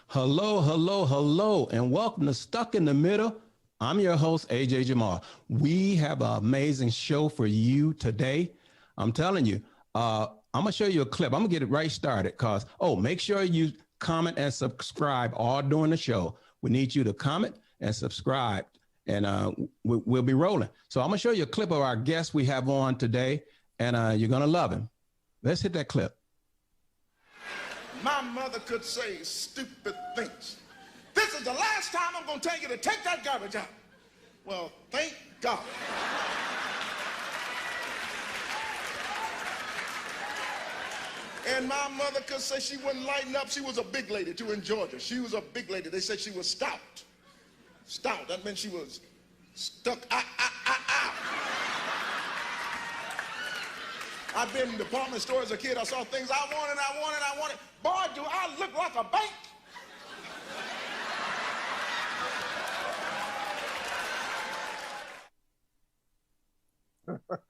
Hello, hello, hello, and welcome to Stuck in the Middle. I'm your host, AJ Jamal. We have an amazing show for you today. I'm telling you, I'm going to show you a clip. I'm going to get it right started because, make sure you comment and subscribe all during the show. We need you to comment and subscribe, and we'll be rolling. So I'm going to show you a clip of our guest we have on today, and you're going to love him. Let's hit that clip. My mother could say stupid things. This is the last time I'm going to tell you to take that garbage out. Well, thank God. And my mother could say she wouldn't lighten up. She was a big lady, too, in Georgia. She was a big lady. They said she was stout. Stout, that meant she was stuck out. I've been in department stores as a kid. I saw things I wanted. Boy, do I look like a bank.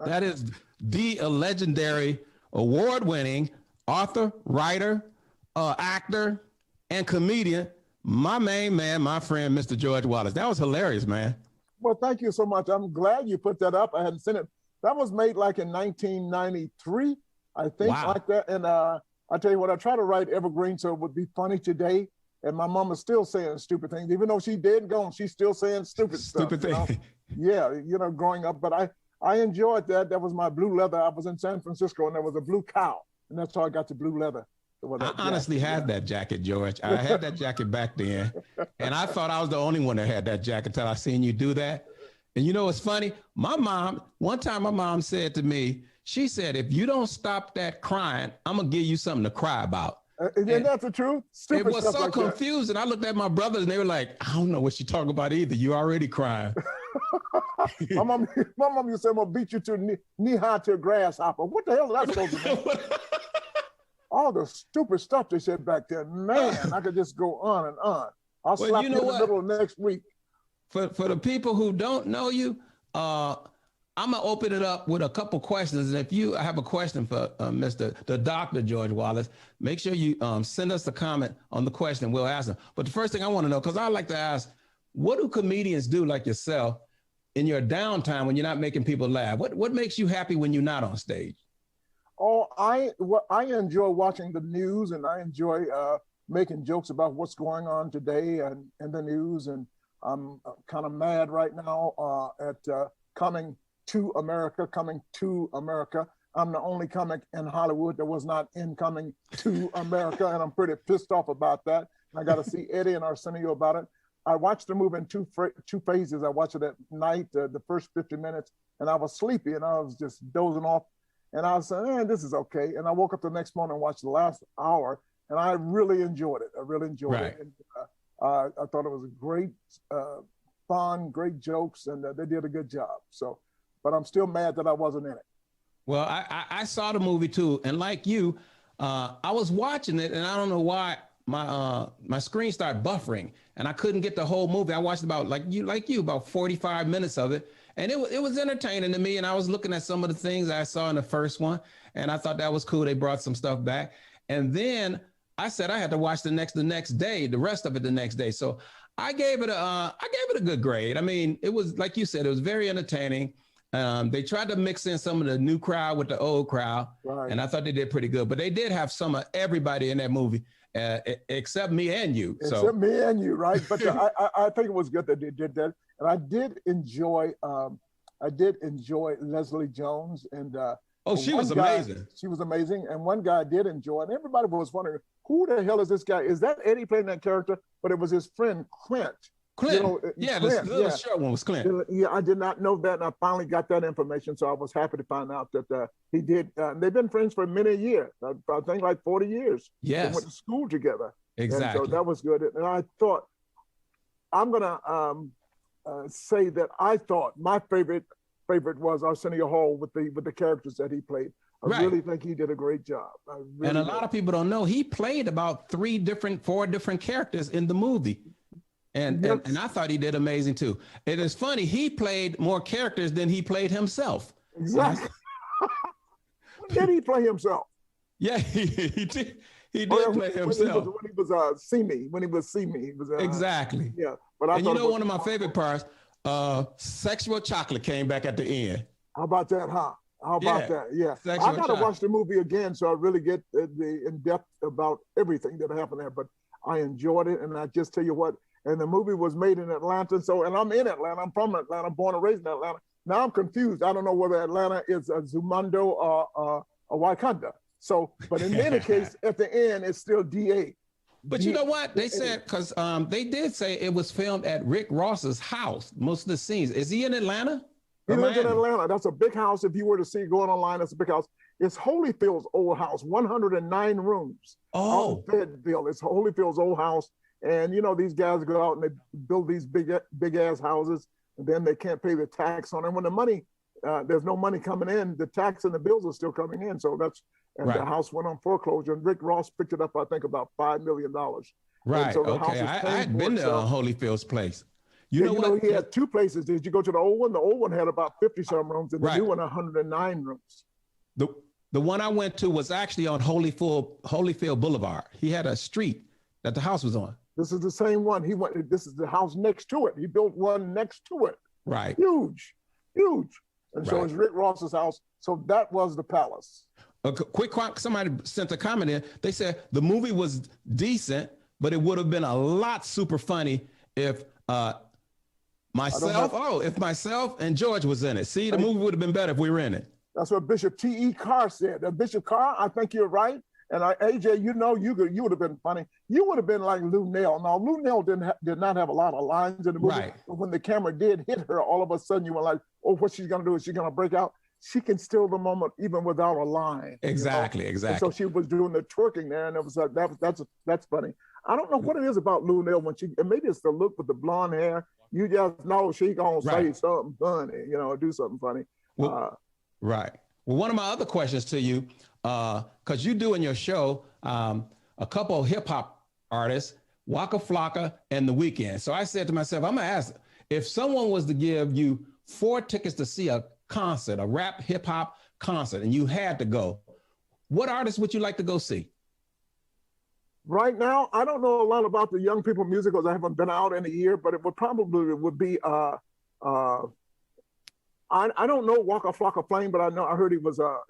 That is the legendary, award-winning author, writer, actor, and comedian, my main man, my friend, Mr. George Wallace. That was hilarious, man. Well, thank you so much. I'm glad you put that up. I hadn't seen it. That was made like in 1993, I think, wow. Like that. And I tell you what, I try to write evergreen so it would be funny today. And my mom is still saying stupid things. Even though she's dead and gone, she's still saying stupid stuff. Stupid thing. Yeah, growing up. But I enjoyed that. That was my blue leather. I was in San Francisco and there was a blue cow. And that's how I got the blue leather. I honestly had that jacket, George. I had that jacket back then. And I thought I was the only one that had that jacket until I seen you do that. And you know what's funny? One time my mom said to me, she said, if you don't stop that crying, I'm going to give you something to cry about. Isn't that the truth? Stupid, it was so like confusing. I looked at my brothers and they were like, I don't know what she's talking about either. You already crying. my mom used to say, I'm going to beat you to knee high to a grasshopper. What the hell is that supposed to mean? All the stupid stuff they said back then. Man, I could just go on and on. I'll slap you in the middle of next week. For the people who don't know you, I'm gonna open it up with a couple questions. And if you have a question for the Dr. George Wallace, make sure you send us a comment on the question. We'll ask them. But the first thing I want to know, because I like to ask, what do comedians do like yourself in your downtime when you're not making people laugh? What makes you happy when you're not on stage? Oh, I enjoy watching the news, and I enjoy making jokes about what's going on today and in the news. And I'm kind of mad right now at Coming to America. I'm the only comic in Hollywood that was not in Coming to America, and I'm pretty pissed off about that. And I got to see Eddie and Arsenio about it. I watched the movie in two phases. I watched it at night, the first 50 minutes, and I was sleepy, and I was just dozing off. And I was saying, this is okay. And I woke up the next morning and watched the last hour, and I really enjoyed it. It. And, I thought it was a great fun, great jokes, and they did a good job. So, but I'm still mad that I wasn't in it. Well, I saw the movie too, and like you, I was watching it, and I don't know why my screen started buffering, and I couldn't get the whole movie. I watched about like you about 45 minutes of it. And it was entertaining to me. And I was looking at some of the things I saw in the first one, and I thought that was cool. They brought some stuff back. And then I said I had to watch the rest of it the next day. So I gave it a good grade. I mean, it was, like you said, it was very entertaining. They tried to mix in some of the new crowd with the old crowd, right. And I thought they did pretty good. But they did have some of everybody in that movie, except me and you. Except me and you, right? But I think it was good that they did that. And I did enjoy Leslie Jones, and she was amazing. She was amazing, and one guy I did enjoy, and everybody was wondering, who the hell is this guy? Is that Eddie playing that character? But it was his friend Clint. Clint, the short one was Clint. Yeah, I did not know that, and I finally got that information, so I was happy to find out that he did. They've been friends for many years. I think like 40 years. Yes, they went to school together. Exactly. And so that was good, and I thought I'm gonna say that I thought my favorite was Arsenio Hall with the characters that he played. I really think he did a great job. And a lot of people don't know he played about 4 different characters in the movie. And I thought he did amazing too. It is funny, he played more characters than he played himself. Exactly. Did he play himself? Yeah, he did. He did play himself. When he was See Me, when he was See Me, he was exactly. Yeah, but I and thought one of my favorite parts, Sexual Chocolate came back at the end. How about that, huh? How about that? Yeah, Sexual I gotta watch the movie again so I really get the in depth about everything that happened there. But I enjoyed it, and I just tell you what. And the movie was made in Atlanta, and I'm in Atlanta. I'm from Atlanta, born and raised in Atlanta. Now I'm confused. I don't know whether Atlanta is a Zumundo or a Wakanda. So, but in any case, at the end, it's still DA. But you know what? They said, because they did say it was filmed at Rick Ross's house, most of the scenes. Is he in Atlanta? He lives in Atlanta. That's a big house. If you were to see going online, that's a big house. It's Holyfield's old house, 109 rooms. Oh. It's Holyfield's old house. And, you know, these guys go out and they build these big ass houses, and then they can't pay the tax on it. When the money, there's no money coming in, the tax and the bills are still coming in. So the house went on foreclosure, and Rick Ross picked it up, I think, about $5 million. Right. So okay. I had been to Holyfield's place. You know what? He had two places. Did you go to the old one? The old one had about 50-some rooms, and the new one, 109 rooms. The one I went to was actually on Holyfield Boulevard. He had a street that the house was on. This is the same one. This is the house next to it. He built one next to it. Right. Huge. And so it's Rick Ross's house. So that was the palace. Somebody sent a comment in. They said the movie was decent, but it would have been a lot super funny if myself and George was in it. See, the movie would have been better if we were in it. That's what Bishop T.E. Carr said. Bishop Carr, I think you're right. And AJ, you know, you would have been funny. You would have been like Lou Nell. Now, Lou Nell did not have a lot of lines in the movie. Right. But when the camera did hit her, all of a sudden you were like, oh, what she's going to do? Is she going to break out? She can steal the moment even without a line. Exactly. And so she was doing the twerking there, and it was like, that's funny. I don't know what it is about Lou Nell and maybe it's the look with the blonde hair. You just know she going to say something funny, do something funny. Well, right. Well, one of my other questions to you, because you do in your show a couple of hip hop artists, Waka Flocka and The Weeknd. So I said to myself, I'm going to ask, if someone was to give you 4 tickets to see a concert, a rap hip hop concert, and you had to go, what artists would you like to go see? Right now, I don't know a lot about the young people music because I haven't been out in a year, but it would be I don't know Waka Flocka Flame, but I heard he was a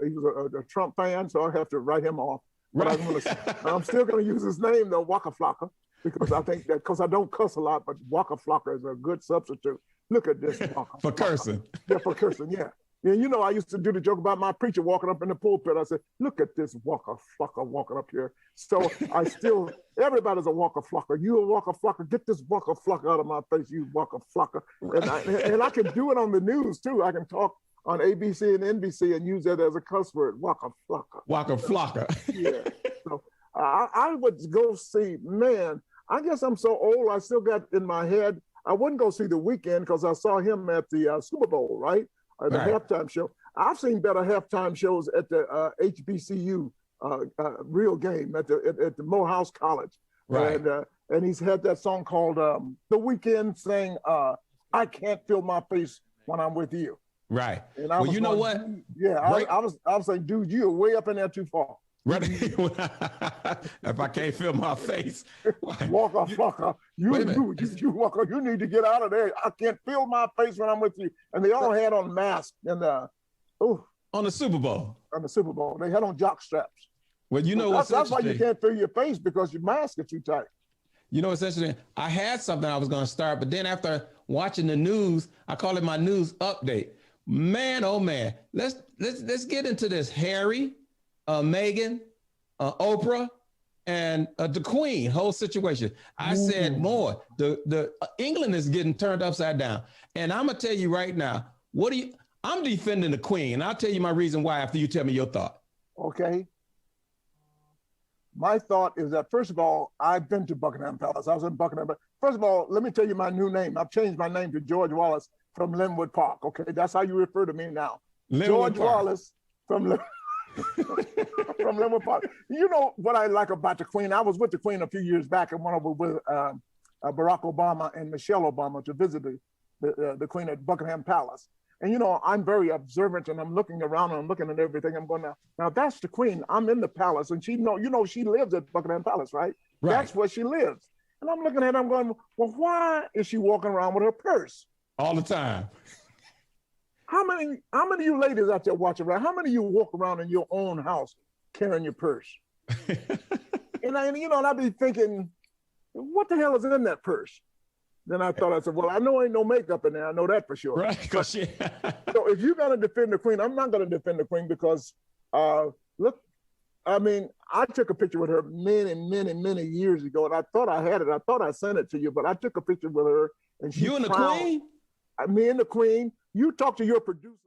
Trump fan, so I have to write him off. But I'm still going to use his name though, Waka Flocka, because I think that because I don't cuss a lot, but Waka Flocka is a good substitute. Look at this Waka for cursing. Yeah, for cursing. Yeah. Yeah, I used to do the joke about my preacher walking up in the pulpit. I said, look at this Waka Flocka walking up here. So everybody's a Waka Flocka. You a Waka Flocka. Get this Waka Flocka out of my face, you Waka Flocka. And I can do it on the news too. I can talk on ABC and NBC and use that as a cuss word, Waka Flocka. Waka Flocka. Yeah. So I would go see, man, I guess I'm so old, I still got in my head, I wouldn't go see The Weeknd because I saw him at the Super Bowl, right? The halftime show. I've seen better halftime shows at the HBCU real game at the Morehouse College. Right. And he's had that song called The Weeknd saying, I can't feel my face when I'm with you. Right. And well, you know what? Yeah, I was saying, dude, you're way up in there too far. Right. If I can't feel my face. Waka Flocka, you Waka, you need to get out of there. I can't feel my face when I'm with you. And they all had on masks and on the Super Bowl. On the Super Bowl. They had on jock straps. Well, that's why you can't feel your face, because your mask is too tight. You know what's interesting? I had something I was going to start, but then after watching the news, I call it my news update. Man, oh man. Let's get into this. Harry, Meghan, Oprah, and the Queen whole situation. I said more. The England is getting turned upside down, and I'm gonna tell you right now. I'm defending the Queen, and I'll tell you my reason why after you tell me your thought. Okay. My thought is that, first of all, I've been to Buckingham Palace. I was in Buckingham. But first of all, let me tell you my new name. I've changed my name to George Wallace from Linwood Park. Okay, that's how you refer to me now. George Wallace from Linwood Park. You know what I like about the Queen? I was with the Queen a few years back and went over with Barack Obama and Michelle Obama to visit the Queen at Buckingham Palace. And I'm very observant, and I'm looking around and I'm looking at everything. I'm going, now that's the queen. I'm in the palace, and she she lives at Buckingham Palace, right? That's where she lives. And I'm looking at her, I'm going, well, why is she walking around with her purse all the time? How many of you ladies out there watching around? How many of you walk around in your own house carrying your purse? and I'd be thinking, what the hell is in that purse? Then I said, well, I know ain't no makeup in there. I know that for sure. Right. So if you're going to defend the queen, I'm not going to defend the queen because, look, I mean, I took a picture with her many years ago, and I thought I had it. I thought I sent it to you, but I took a picture with her, and she You and the queen? Me and the queen. You talk to your producers.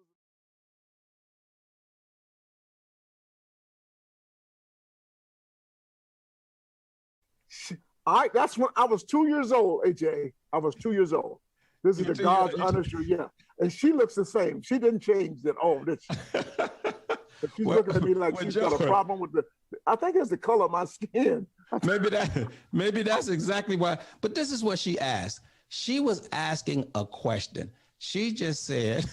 That's when I was 2 years old, AJ. I was 2 years old. This is the God's honest truth, yeah. And she looks the same. She didn't change at all, did she? But she's looking at me like she's got a problem with I think it's the color of my skin. maybe that's exactly why. But this is what she asked. She was asking a question. She just said,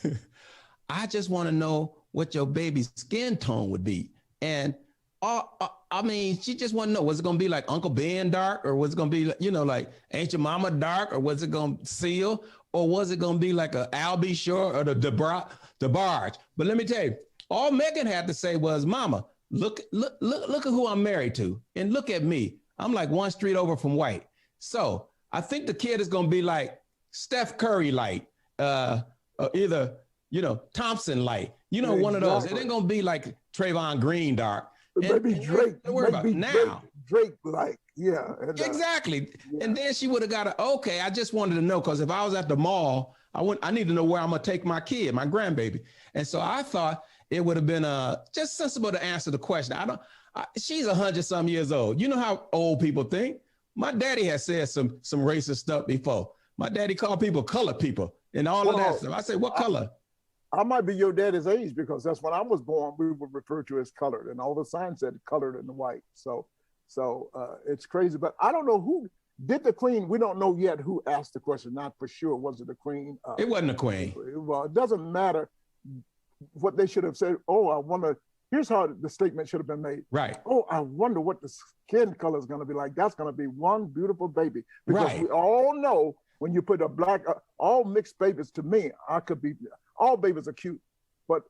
I just want to know what your baby's skin tone would be. And I mean, she just want to know, was it going to be like Uncle Ben dark, or was it going to be, like Ain't Your Mama dark, or was it going to seal, or was it going to be like a Albie Shore or the DeBarge? But let me tell you, all Megan had to say was, Mama, look at who I'm married to, and look at me. I'm like one street over from white. So I think the kid is going to be like Steph Curry light, either, Thompson light, one of those. It ain't going to be like Trayvon Green dark. Maybe Drake. Don't worry about it now. Drake like, yeah. And, exactly. Yeah. And then she would have got okay, I just wanted to know, because if I was at the mall, I need to know where I'm going to take my kid, my grandbaby. And so I thought it would have been just sensible to answer the question. She's 100-some years old. You know how old people think. My daddy has said some racist stuff before. My daddy called people colored people and all of that stuff. I say, what color? I might be your daddy's age, because that's when I was born, we were referred to as colored, and all the signs said colored and white. So it's crazy, but I don't know who did the queen. We don't know yet who asked the question. Not for sure. Was it the queen? It wasn't the queen. Well, it doesn't matter what they should have said. Oh, I wonder. Here's how the statement should have been made. Right. Oh, I wonder what the skin color is going to be like. That's going to be one beautiful baby. Because we all know when you put a black, all mixed babies, to me, all babies are cute, but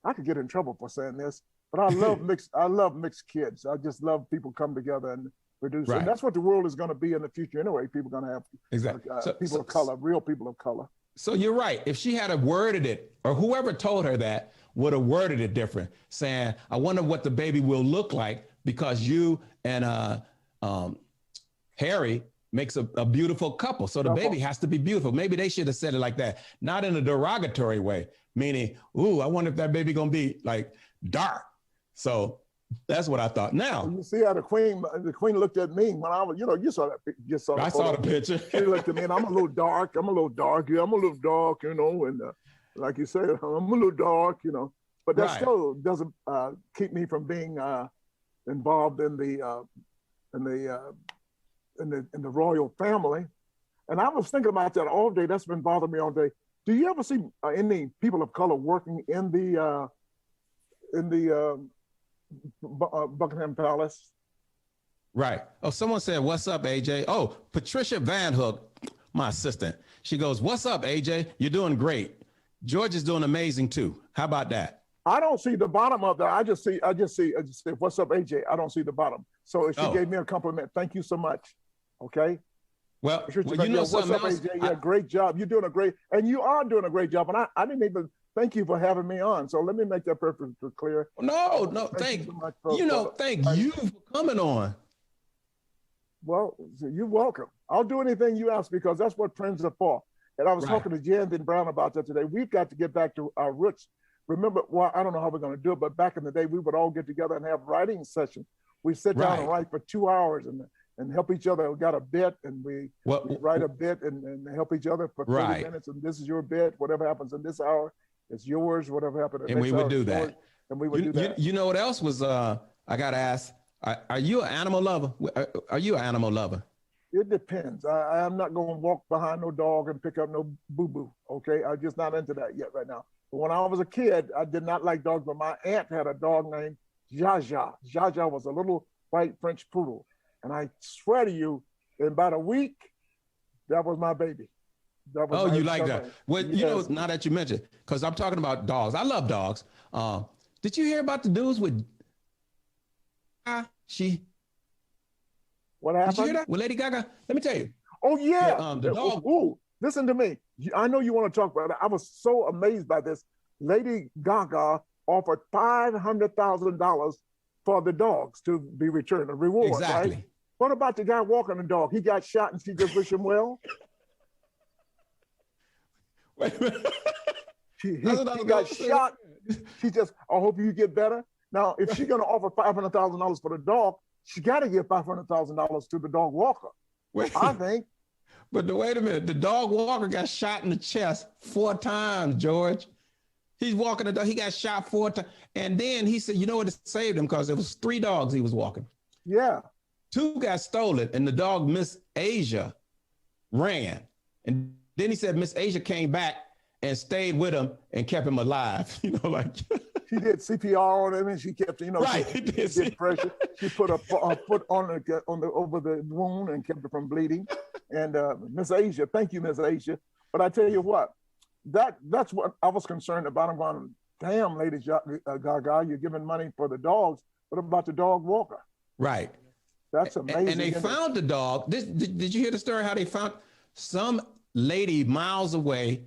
I could get in trouble for saying this, but I love mixed kids. I just love people come together and produce. Right. And that's what the world is going to be in the future anyway. People are going to have people of color, real people of color. So you're right. If she had worded it, or whoever told her that would have worded it different, saying, I wonder what the baby will look like, because you and Harry makes a beautiful couple. So the baby has to be beautiful. Maybe they should have said it like that, not in a derogatory way, meaning, ooh, I wonder if that baby gonna be like dark. So that's what I thought. Now you see how the queen looked at me when I was, you saw that. I saw the picture. She looked at me, and I'm a little dark. Yeah, I'm a little dark, and like you said, I'm a little dark, But that still doesn't keep me from being involved in the royal family. And I was thinking about that all day. That's been bothering me all day. Do you ever see any people of color working in the Buckingham Palace? Right. Oh, someone said, what's up, AJ? Oh, Patricia Van Hook, my assistant. She goes, what's up, AJ? You're doing great. George is doing amazing too. How about that? I don't see the bottom of that. I just see, what's up, AJ? I don't see the bottom. So if she gave me a compliment, thank you so much. Okay. Well, what's up, AJ? Yeah, great job. You're doing and you are doing a great job. And I didn't even thank you for having me on. So let me make that perfectly clear. No, thank you for coming on. Well, you're welcome. I'll do anything you ask, because that's what friends are for. And I was talking to Jan and Brown about that today. We've got to get back to our roots. Remember, I don't know how we're going to do it, but back in the day, we would all get together and have writing sessions. We sit down and write for 2 hours and help each other. We got a bit, and we write a bit and help each other for 30 minutes. And this is your bit. Whatever happens in this hour, it's yours. Whatever happened in the next hour, do that. Yours, and we would do that. You know what else was? I got to ask. Are you an animal lover? Are you an animal lover? It depends. I am not going to walk behind no dog and pick up no boo-boo, okay? I'm just not into that yet right now. But when I was a kid, I did not like dogs, but my aunt had a dog named Jaja. Jaja was a little white French poodle. And I swear to you, in about a week, that was my baby. That was Oh, you like that? Well, yes. you know, now that you mentioned, because I'm talking about dogs. I love dogs. Did you hear about the dudes with What happened? Did you hear that with Lady Gaga? Let me tell you. Oh, yeah. The dog. Ooh, listen to me. I know you want to talk about it. I was so amazed by this. Lady Gaga offered $500,000 for the dogs to be returned, a reward, Exactly. right? What about the guy walking the dog? He got shot and she just wished him well? Wait a minute. He got shot. She just, I hope you get better. Now, if she's going to offer $500,000 for the dog, she got to give $500,000 to the dog walker. Wait, I think. But wait a minute. The dog walker got shot in the chest 4 times, George. He's walking the dog. He got shot 4 times. And then he said, you know what, it saved him because it was 3 dogs he was walking. Yeah. 2 got stolen, and the dog, Miss Asia, ran. And then he said Miss Asia came back and stayed with him and kept him alive. You know, like she did CPR on him and she kept, you know, right. She did pressure. She put a foot on the over the wound and kept it from bleeding. And Miss Asia, thank you, Miss Asia. But I tell you what, that's what I was concerned about. I'm going, damn, Lady Gaga, you're giving money for the dogs. What about the dog walker? Right. That's amazing. And they found the dog. Did you hear the story how they found some lady miles away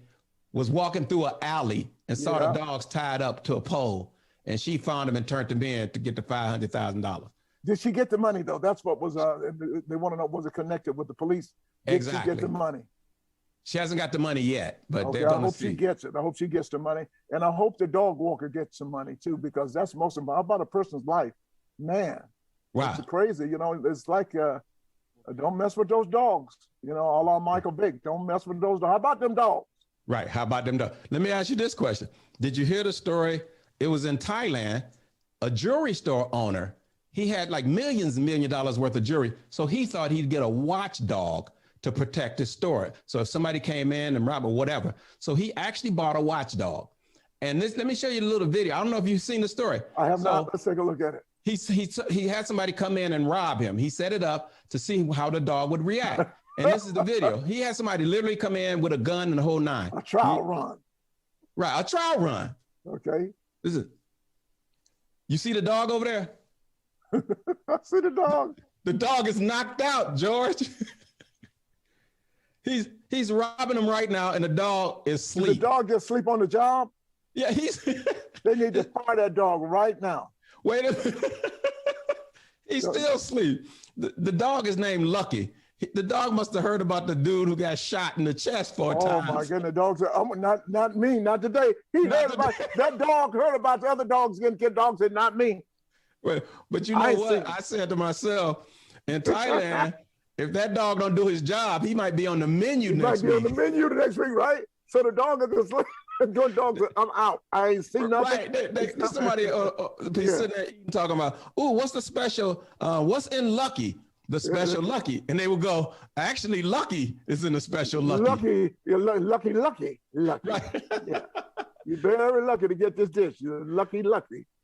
was walking through an alley and saw the dogs tied up to a pole, and she found them and turned them in to get the $500,000. Did she get the money though? That's what was they want to know, was it connected with the police? Did exactly. she get the money? She hasn't got the money yet, but okay, they're going to see. I hope she gets it. I hope she gets the money, and I hope the dog walker gets some money too, because that's most important. How about a person's life, man? Wow, it's crazy. You know, it's like don't mess with those dogs. You know, all our Michael Vick, don't mess with those dogs. How about them dogs? Right. How about them dogs? Let me ask you this question. Did you hear the story? It was in Thailand, a jewelry store owner. He had like millions and $millions worth of jewelry. So he thought he'd get a watchdog to protect his store. So if somebody came in and robbed or whatever. So he actually bought a watchdog. And let me show you a little video. I don't know if you've seen the story. I have not. Let's take a look at it. He had somebody come in and rob him. He set it up to see how the dog would react. And this is the video. He had somebody literally come in with a gun and the whole 9. A trial run. Right, a trial run. Okay. You see the dog over there? I see the dog. The dog is knocked out, George. He's robbing him right now, and the dog is asleep. Did the dog just sleep on the job? Yeah, They need to fire that dog right now. Wait a minute. He's still asleep. The dog is named Lucky. The dog must have heard about the dude who got shot in the chest 4 times. Oh my goodness, the dogs are not me, not today. That dog heard about the other dogs getting killed. Dog said, not me. But you know what? I said to myself, in Thailand, if that dog don't do his job, he might be on the menu next week. He might be on the menu the next week, right? So the dog is just like, good dogs, I'm out. I ain't seen nothing. Right. Somebody sitting there eating, talking about, ooh, what's the special? What's in Lucky? The special Lucky. And they will go, actually, Lucky is in the special Lucky. Lucky. You're lucky. Right. Yeah. You're very lucky to get this dish. You're lucky.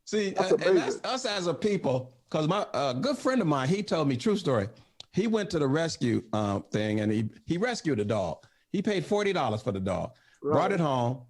See, and that's us as a people, because my good friend of mine, he told me, true story. He went to the rescue thing and he rescued a dog. He paid $40 for the dog, brought it home.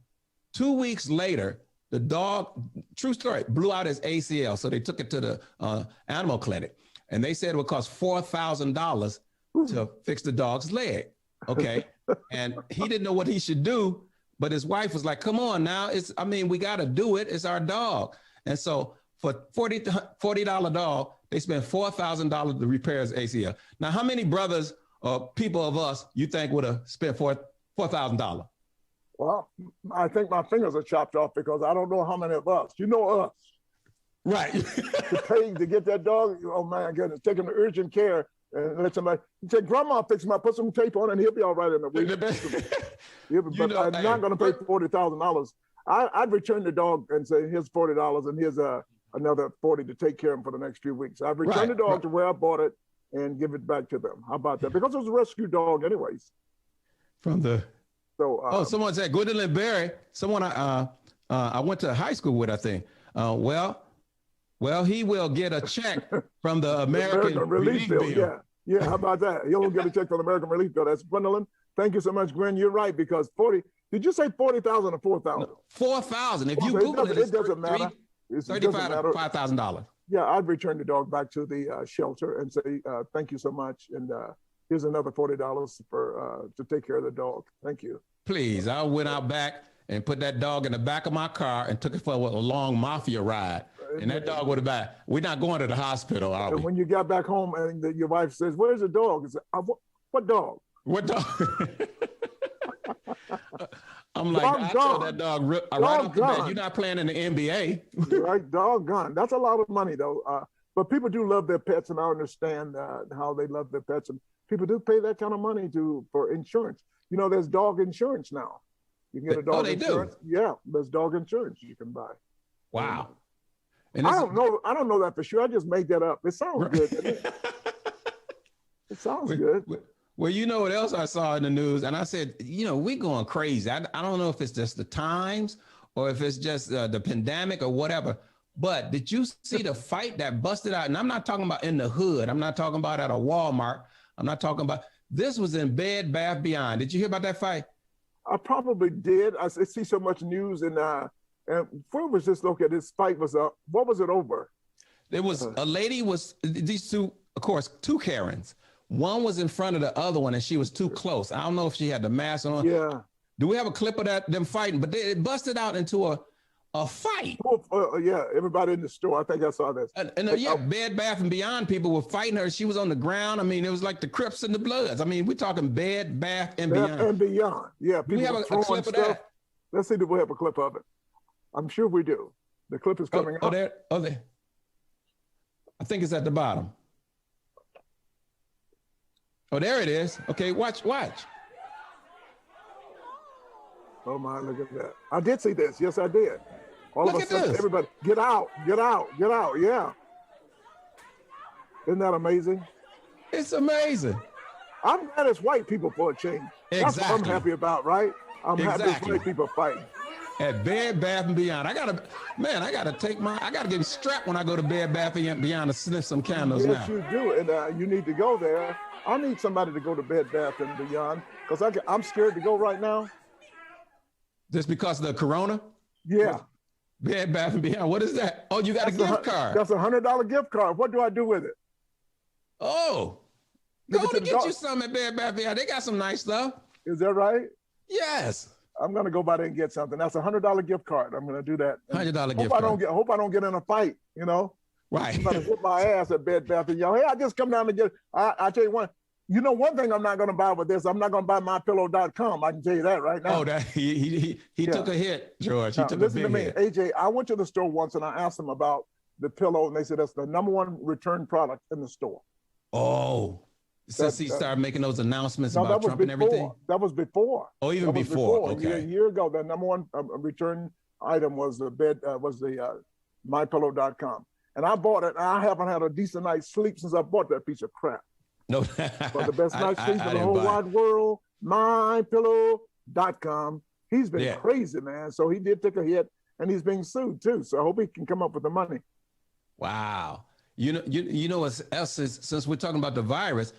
2 weeks later, the dog, true story, blew out his ACL. So they took it to the animal clinic. And they said it would cost $4,000 to fix the dog's leg. Okay. And he didn't know what he should do. But his wife was like, come on now. We got to do it. It's our dog. And so for $40 dog, they spent $4,000 to repair his ACL. Now, how many brothers or people of us you think would have spent $4,000? Well, I think my fingers are chopped off because I don't know how many of us. You know us. Right. To pay to get that dog, oh my goodness, take him to urgent care and let somebody say, Grandma, fix him up, put some tape on, and he'll be all right in a week. But I'm not going to pay $40,000. I'd return the dog and say, here's $40 and here's another $40 to take care of him for the next few weeks. I've returned the dog to where I bought it, and give it back to them. How about that? Because it was a rescue dog anyways. From the So someone said Gwendolyn Berry, someone I went to high school with, I think. Well, he will get a check from the American Relief Bill. Yeah. How about that? He'll get a check from the American Relief Bill. That's Gwendolyn. Thank you so much, Gwen. You're right, because 40. Did you say 40,000 or 4,000? No, 4,000. If you Google it doesn't matter. $35,000 to $5,000. Yeah, I'd return the dog back to the shelter and say thank you so much, and here's another $40 for to take care of the dog. Thank you. Please, I went out back and put that dog in the back of my car and took it for a long mafia ride. And that dog would have been, we're not going to the hospital, are we? And when you got back home and your wife says, where's the dog? I said, what dog? What dog? I'm like, I told that dog right off the bat, you're not playing in the NBA. Right, doggone. That's a lot of money, though. But people do love their pets, and I understand how they love their pets. And people do pay that kind of money for insurance. You know, there's dog insurance now. You can get a dog insurance. Do? Yeah, there's dog insurance you can buy. Wow. And I don't know that for sure. I just made that up. It sounds good, doesn't it? It sounds good. Well, you know what else I saw in the news? And I said, you know, we're going crazy. I don't know if it's just the times or if it's just the pandemic or whatever. But did you see the fight that busted out? And I'm not talking about in the hood. I'm not talking about at a Walmart. I'm not talking about, this was in Bed Bath Beyond. Did you hear about that fight? I probably did. I see so much news, and where was this located? This fight was what was it over? There was a lady these two, of course, two Karens. One was in front of the other one, and she was too close. I don't know if she had the mask on. Yeah. Do we have a clip of them fighting? But it busted out into a fight. Yeah, everybody in the store. I think I saw this. And Bed Bath and Beyond people were fighting her. She was on the ground. I mean, it was like the Crips and the Bloods. I mean, we're talking Bed Bath and Beyond. And Beyond. Yeah. Do we have a clip of that? Let's see if we have a clip of it. I'm sure we do. The clip is coming up. There. I think it's at the bottom. Oh, there it is. Okay, watch. Oh my, look at that. I did see this. Yes, I did. All of a sudden, everybody, get out. Yeah. Isn't that amazing? It's amazing. I'm glad it's white people for a change. Exactly. That's what I'm happy about, right? I'm happy it's white people fighting. At Bed Bath and Beyond. I gotta get strapped when I go to Bed Bath and Beyond to sniff some candles now. Yes, you do. And you need to go there. I need somebody to go to Bed Bath and Beyond because I'm scared to go right now. Just because of the corona? Yeah. Bed Bath and Beyond. What is that? Oh, you got a gift card. That's $100 gift card. What do I do with it? Oh, go to get you some at Bed Bath and Beyond. They got some nice stuff. Is that right? Yes. I'm gonna go by there and get something. That's $100 gift card. I'm gonna do that. $100 gift card. Hope I don't get in a fight. You know. Right. I'm gonna whip my ass at Bed Bath and Beyond. Hey, I just come down to get. I tell you one. You know one thing I'm not gonna buy with this. I'm not gonna buy mypillow.com. I can tell you that right now. Oh, that he took a hit, George. He took a big listen to me, hit. AJ. I went to the store once and I asked them about the pillow, and they said that's the #1 return product in the store. Oh. Since he started making those announcements about Trump and everything? That was before. Oh, even before. Okay. A year ago, the #1 return item was the mypillow.com. And I bought it, and I haven't had a decent night's sleep since I bought that piece of crap. No. But the best night's sleep in the whole wide world, mypillow.com. He's been crazy, man. So he did take a hit, and he's being sued, too. So I hope he can come up with the money. Wow. You know what else is, since we're talking about the virus,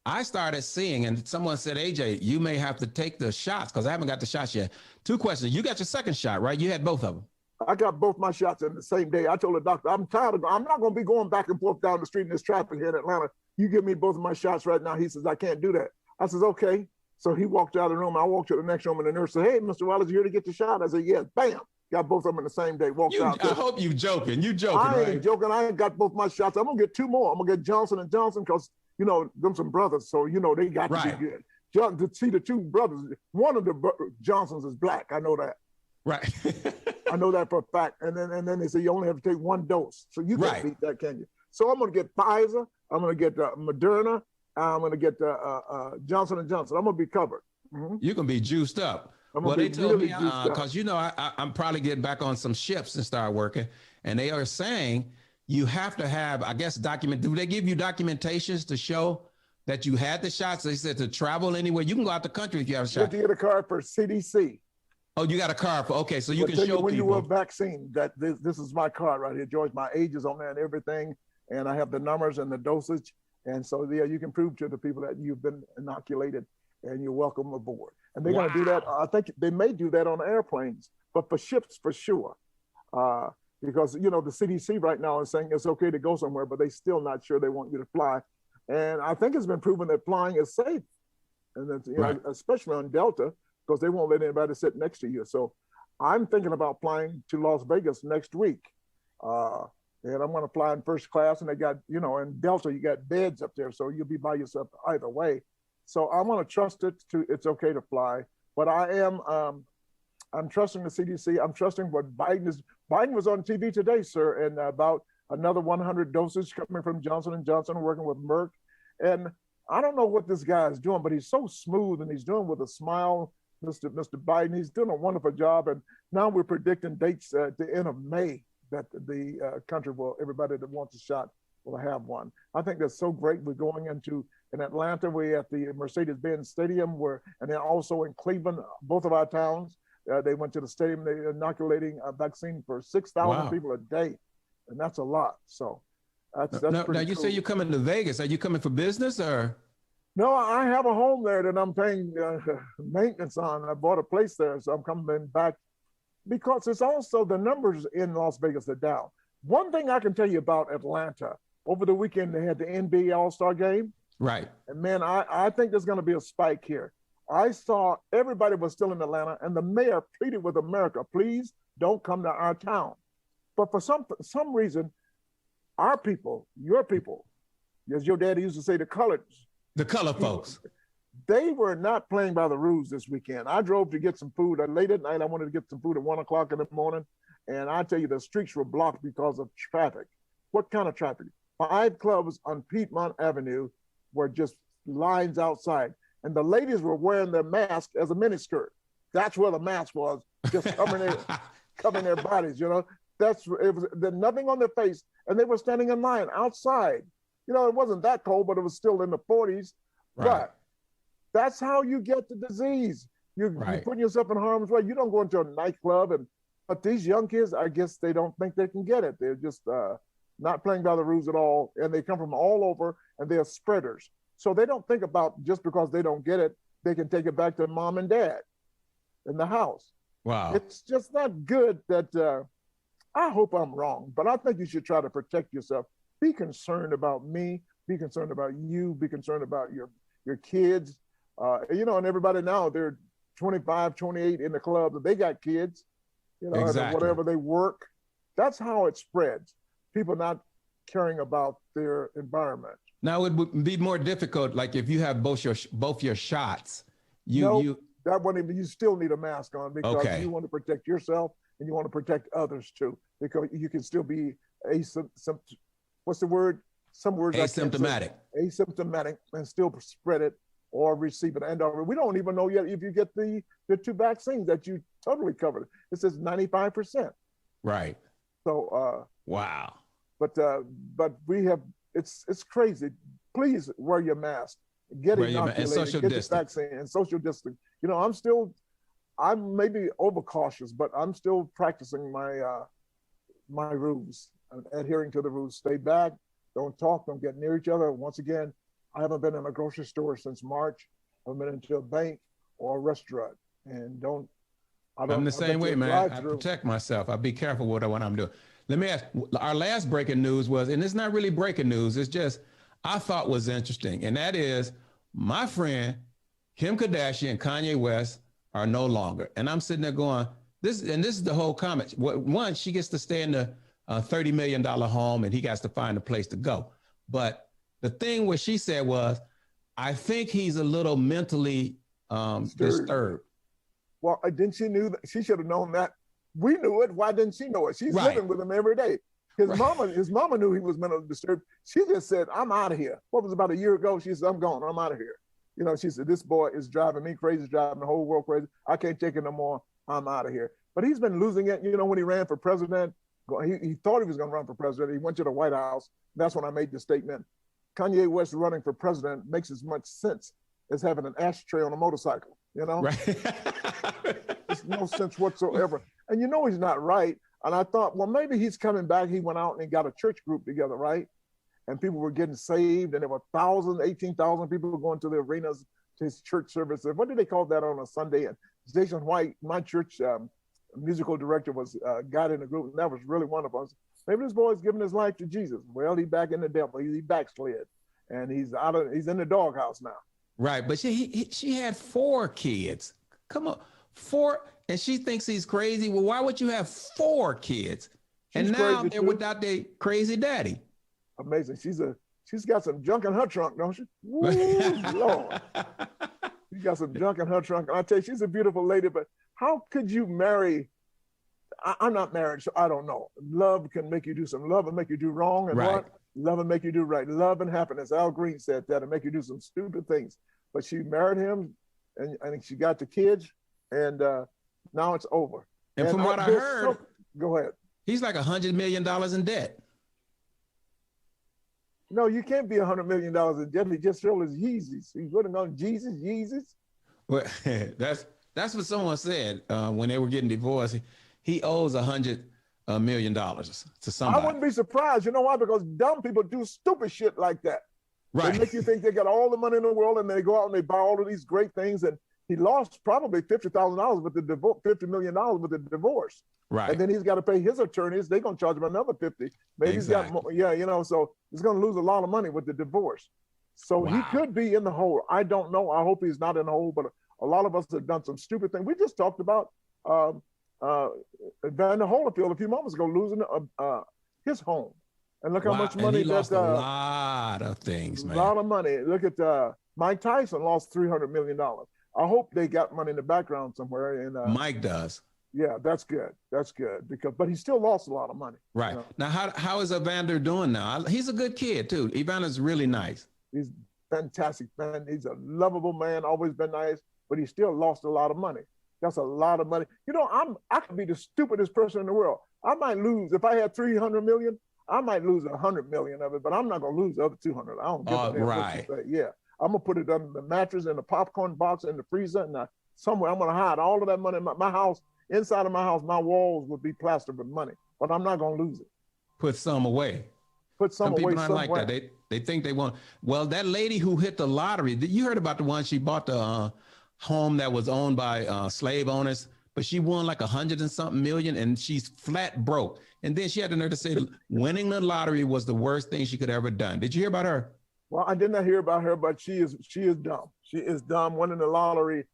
I started seeing, and someone said, AJ, you may have to take the shots because I haven't got the shots yet. 2 questions. You got your second shot, right? You had both of them. I got both my shots in the same day. I told the doctor, I'm not going to be going back and forth down the street in this traffic here in Atlanta. You give me both of my shots right now. He says, I can't do that. I says, okay. So he walked out of the room. I walked to the next room, and the nurse said, hey, Mr. Wallace, you here to get the shot? I said, yes. Bam. Got both of them in the same day. Walked out. I hope you joking. You joking, right? I ain't right? joking. I ain't got both my shots. I'm going to get 2 more. I'm going to get Johnson & Johnson because, you know, them some brothers. So, you know, they got to be good. To see the 2 brothers, one of the Johnsons is black. I know that. Right. I know that for a fact. And then they say you only have to take 1 dose. So you can't beat that, can you? So I'm going to get Pfizer. I'm going to get Moderna. I'm going to get Johnson & Johnson. I'm going to be covered. Mm-hmm. You can be juiced up. Well, they told me, because, you know, I'm probably getting back on some ships and start working. And they are saying, you have to have, I guess, do they give you documentations to show that you had the shots? They said to travel anywhere. You can go out the country if you have a You have shot. to get a card for CDC. Oh, you got a card for, okay, so you can tell show you when people. you were vaccine, that this is my card right here, George. My age is on there and everything. And I have the numbers and the dosage. And so, yeah, you can prove to the people that you've been inoculated and you're welcome aboard. And they're going to do that. I think they may do that on airplanes, but for ships, for sure. Because, you know, the CDC right now is saying it's okay to go somewhere, but they still not sure they want you to fly. And I think it's been proven that flying is safe. And that's, you know, especially on Delta, because they won't let anybody sit next to you. So I'm thinking about flying to Las Vegas next week. And I'm going to fly in first class, and they got, you know, in Delta, you got beds up there. So you'll be by yourself either way. So I'm going to trust it's okay to fly. But I'm trusting the CDC. I'm trusting what Biden was on TV today, sir, and about another 100 doses coming from Johnson & Johnson, working with Merck. And I don't know what this guy is doing, but he's so smooth, and he's doing with a smile, Mr. Biden. He's doing a wonderful job. And now we're predicting dates at the end of May that the country everybody that wants a shot will have one. I think that's so great. We're going into, in Atlanta, we're at the Mercedes-Benz Stadium, and then also in Cleveland, both of our towns. They went to the stadium, they're inoculating a vaccine for 6,000 people a day. And that's a lot. So that's now pretty you cool. say you're coming to Vegas. Are you coming for business or? No, I have a home there that I'm paying maintenance on. I bought a place there, so I'm coming back because it's also the numbers in Las Vegas are down. One thing I can tell you about Atlanta, over the weekend they had the NBA All-Star game. Right. And man, I think there's going to be a spike here. I saw everybody was still in Atlanta, and the mayor pleaded with America, please don't come to our town. But for some reason, our people, your people, as your daddy used to say, the color folks, they were not playing by the rules this weekend. I drove to get some food. Late at night, I wanted to get some food at 1 o'clock in the morning. And I tell you, the streets were blocked because of traffic. What kind of traffic? 5 clubs on Piedmont Avenue were just lines outside. And the ladies were wearing their mask as a miniskirt. That's where the mask was, just covering their bodies, you know. It was nothing on their face. And they were standing in line outside. You know, it wasn't that cold, but it was still in the 40s. Right. But that's how you get the disease. You're putting yourself in harm's way. You don't go into a nightclub. But these young kids, I guess they don't think they can get it. They're just not playing by the rules at all. And they come from all over, and they're spreaders. So they don't think about just because they don't get it, they can take it back to mom and dad in the house. Wow. It's just not good that I hope I'm wrong, but I think you should try to protect yourself. Be concerned about me, be concerned about you, be concerned about your kids. You know, and everybody now, they're 25, 28 in the club, they got kids, you know, whatever they work. That's how it spreads. People not caring about their environment. Now it would be more difficult, like if you have both your shots. That wouldn't even. You still need a mask on because you want to protect yourself and you want to protect others too. Because you can still be what's the word? Some words asymptomatic. Asymptomatic and still spread it or receive it. And we don't even know yet if you get the 2 vaccines that you totally covered. It says 95%. Right. So wow. But we have. It's crazy. Please wear your mask. Get inoculated. And social get distance. the vaccine and social distance. You know, I'm maybe overcautious, but I'm still practicing my rules, adhering to the rules. Stay back. Don't talk. Don't get near each other. Once again, I haven't been in a grocery store since March. I haven't been into a bank or a restaurant. And I'm the same way, man. I protect myself. I be careful with what I'm doing. Let me ask, our last breaking news was, and it's not really breaking news, it's just I thought was interesting. And that is my friend, Kim Kardashian and Kanye West are no longer. And I'm sitting there going, this is the whole comment. One, she gets to stay in the $30 million home and he has to find a place to go. But the thing what she said was, I think he's a little mentally disturbed. Well, didn't she knew that? She should have known that. We knew it. Why didn't she know it? She's living with him every day. His mama knew he was mentally disturbed. She just said, I'm out of here. What was about a year ago? She said, I'm gone. I'm out of here. You know, she said, this boy is driving me crazy, driving the whole world crazy. I can't take it no more. I'm out of here. But he's been losing it. You know, when he ran for president, he thought he was going to run for president. He went to the White House. That's when I made the statement. Kanye West running for president makes as much sense as having an ashtray on a motorcycle, you know? Right. There's no sense whatsoever. And you know he's not right. And I thought, well, maybe he's coming back. He went out and he got a church group together, right? And people were getting saved, and there were 18,000 people going to the arenas to his church service. What did they call that on a Sunday? And Jason White, my church musical director, was got in the group, and that was really wonderful. Maybe this boy's giving his life to Jesus. Well, he's back in the devil. He backslid, and he's in the doghouse now. Right, but she had 4 kids. Come on, 4, and she thinks he's crazy. Well, why would you have 4 kids? And now they're without their crazy daddy. Amazing. She's got some junk in her trunk, don't she? Woo, Lord. She's got some junk in her trunk. And I tell you, she's a beautiful lady, but how could you marry? I'm not married, so I don't know. Love can make you do some love and make you do wrong. And right. What? Love and make you do right. Love and happiness. Al Green said that, and make you do some stupid things. But she married him, and I think she got the kids, and now it's over. And from what I heard, go ahead. He's like $100 million in debt. No, you can't be $100 million in debt. He just sold his Yeezys. He's putting on Yeezys. Well, that's what someone said when they were getting divorced. He owes $100 million to somebody. I wouldn't be surprised. You know why? Because dumb people do stupid shit like that. Right. They make you think they got all the money in the world, and they go out and they buy all of these great things. And he lost probably $50,000 with the divorce, $50 million with the divorce. Right. And then he's got to pay his attorneys. They're going to charge him another 50. Maybe he's got more. Yeah, you know, so he's going to lose a lot of money with the divorce. So he could be in the hole. I don't know. I hope he's not in the hole, but a lot of us have done some stupid things. We just talked about Evander Holyfield a few moments ago losing his home. And look how much money he lost a lot of things, man. A lot of money. Look at Mike Tyson lost $300 million. I hope they got money in the background somewhere. And Mike does. Yeah, that's good. That's good but he still lost a lot of money. Right. You know? Now, how is Evander doing now? He's a good kid too. Evander's really nice. He's fantastic, man. He's a lovable man, always been nice, but he still lost a lot of money. That's a lot of money. You know, I could be the stupidest person in the world. I might lose, if I had 300 million, I might lose 100 million of it, but I'm not going to lose the other 200. I don't give a damn what you say. Yeah. I'm going to put it under the mattress, in the popcorn box, in the freezer, and somewhere I'm going to hide all of that money. My house, inside of my house, my walls would be plastered with money, but I'm not going to lose it. Put some away. Put some away people aren't somewhere. like that. They think they want. Well, that lady who hit the lottery, you heard about the one she bought the home that was owned by slave owners, but she won like 100 and something million, and she's flat broke. And then she had the nerve to say winning the lottery was the worst thing she could ever done. Did you hear about her? Well, I did not hear about her, but she is dumb. She is dumb. Winning the lottery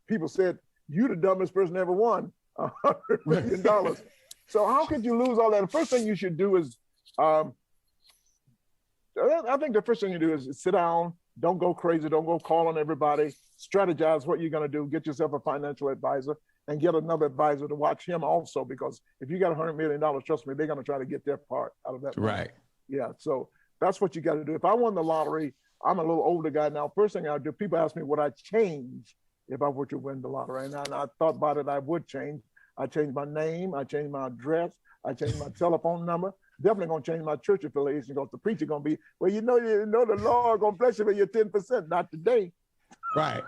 people said, you the dumbest person ever won $100 million. So how could you lose all that? The first thing you should do is, I think the first thing you do is sit down, don't go crazy, don't go call on everybody, strategize what you're going to do, get yourself a financial advisor, and get another advisor to watch him also, because if you got $100 million, trust me, they're going to try to get their part out of that money. Right. Yeah, so that's what you got to do. If I won the lottery, I'm a little older guy now. First thing I do, people ask me what I'd change if I were to win the lottery. And I thought about it, I would change. I changed my name, I changed my address, I changed my telephone number. Definitely gonna change my church affiliation, because the preacher gonna be, well, you know the Lord gonna bless you with your 10%, not today. Right.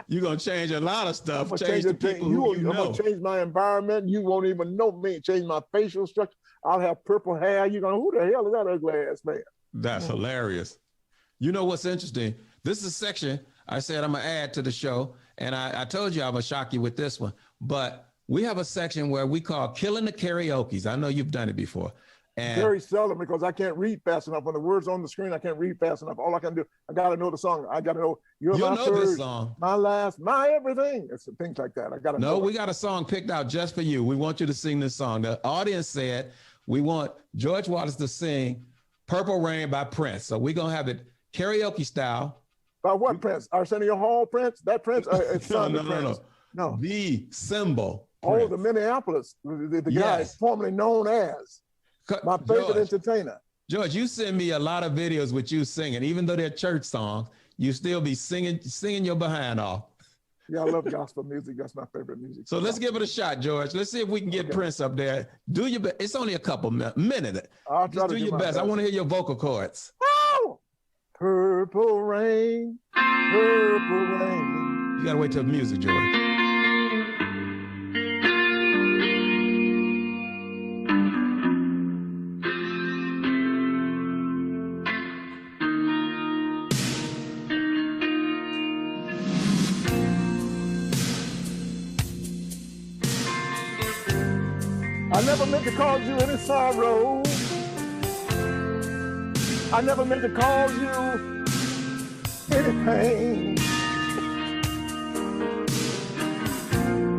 You're gonna change a lot of stuff. Change the people I'm gonna change my environment. You won't even know me. Change my facial structure. I'll have purple hair. You're gonna, who the hell is that ugly ass man? That's hilarious. You know what's interesting? This is a section I said I'm gonna add to the show, and I told you I'm gonna shock you with this one. But we have a section where we call Killing the Karaokes. I know you've done it before. And very seldom, because I can't read fast enough. When the words on the screen, I can't read fast enough. All I can do, I got to know the song. I got to know, you'll my know first, this song. My last, my everything. It's things like that. I got to know. No, we got a song picked out just for you. We want you to sing this song. The audience said we want George Wallace to sing Purple Rain by Prince. So we're going to have it karaoke style. By what Prince? Arsenio Hall Prince? That Prince? No. The symbol. Oh, the Minneapolis, the guy formerly known as my favorite entertainer. George, you send me a lot of videos with you singing. Even though they're church songs, you still be singing your behind off. Yeah, I love gospel music. That's my favorite music. So let's give it a shot, George. Let's see if we can get Prince up there. Do your best. It's only a couple minutes. I'll try Just to do your best. I want to hear your vocal cords. Oh! Purple rain, purple rain. You got to wait till the music, George. I never meant to cause you any sorrow. I never meant to cause you any pain.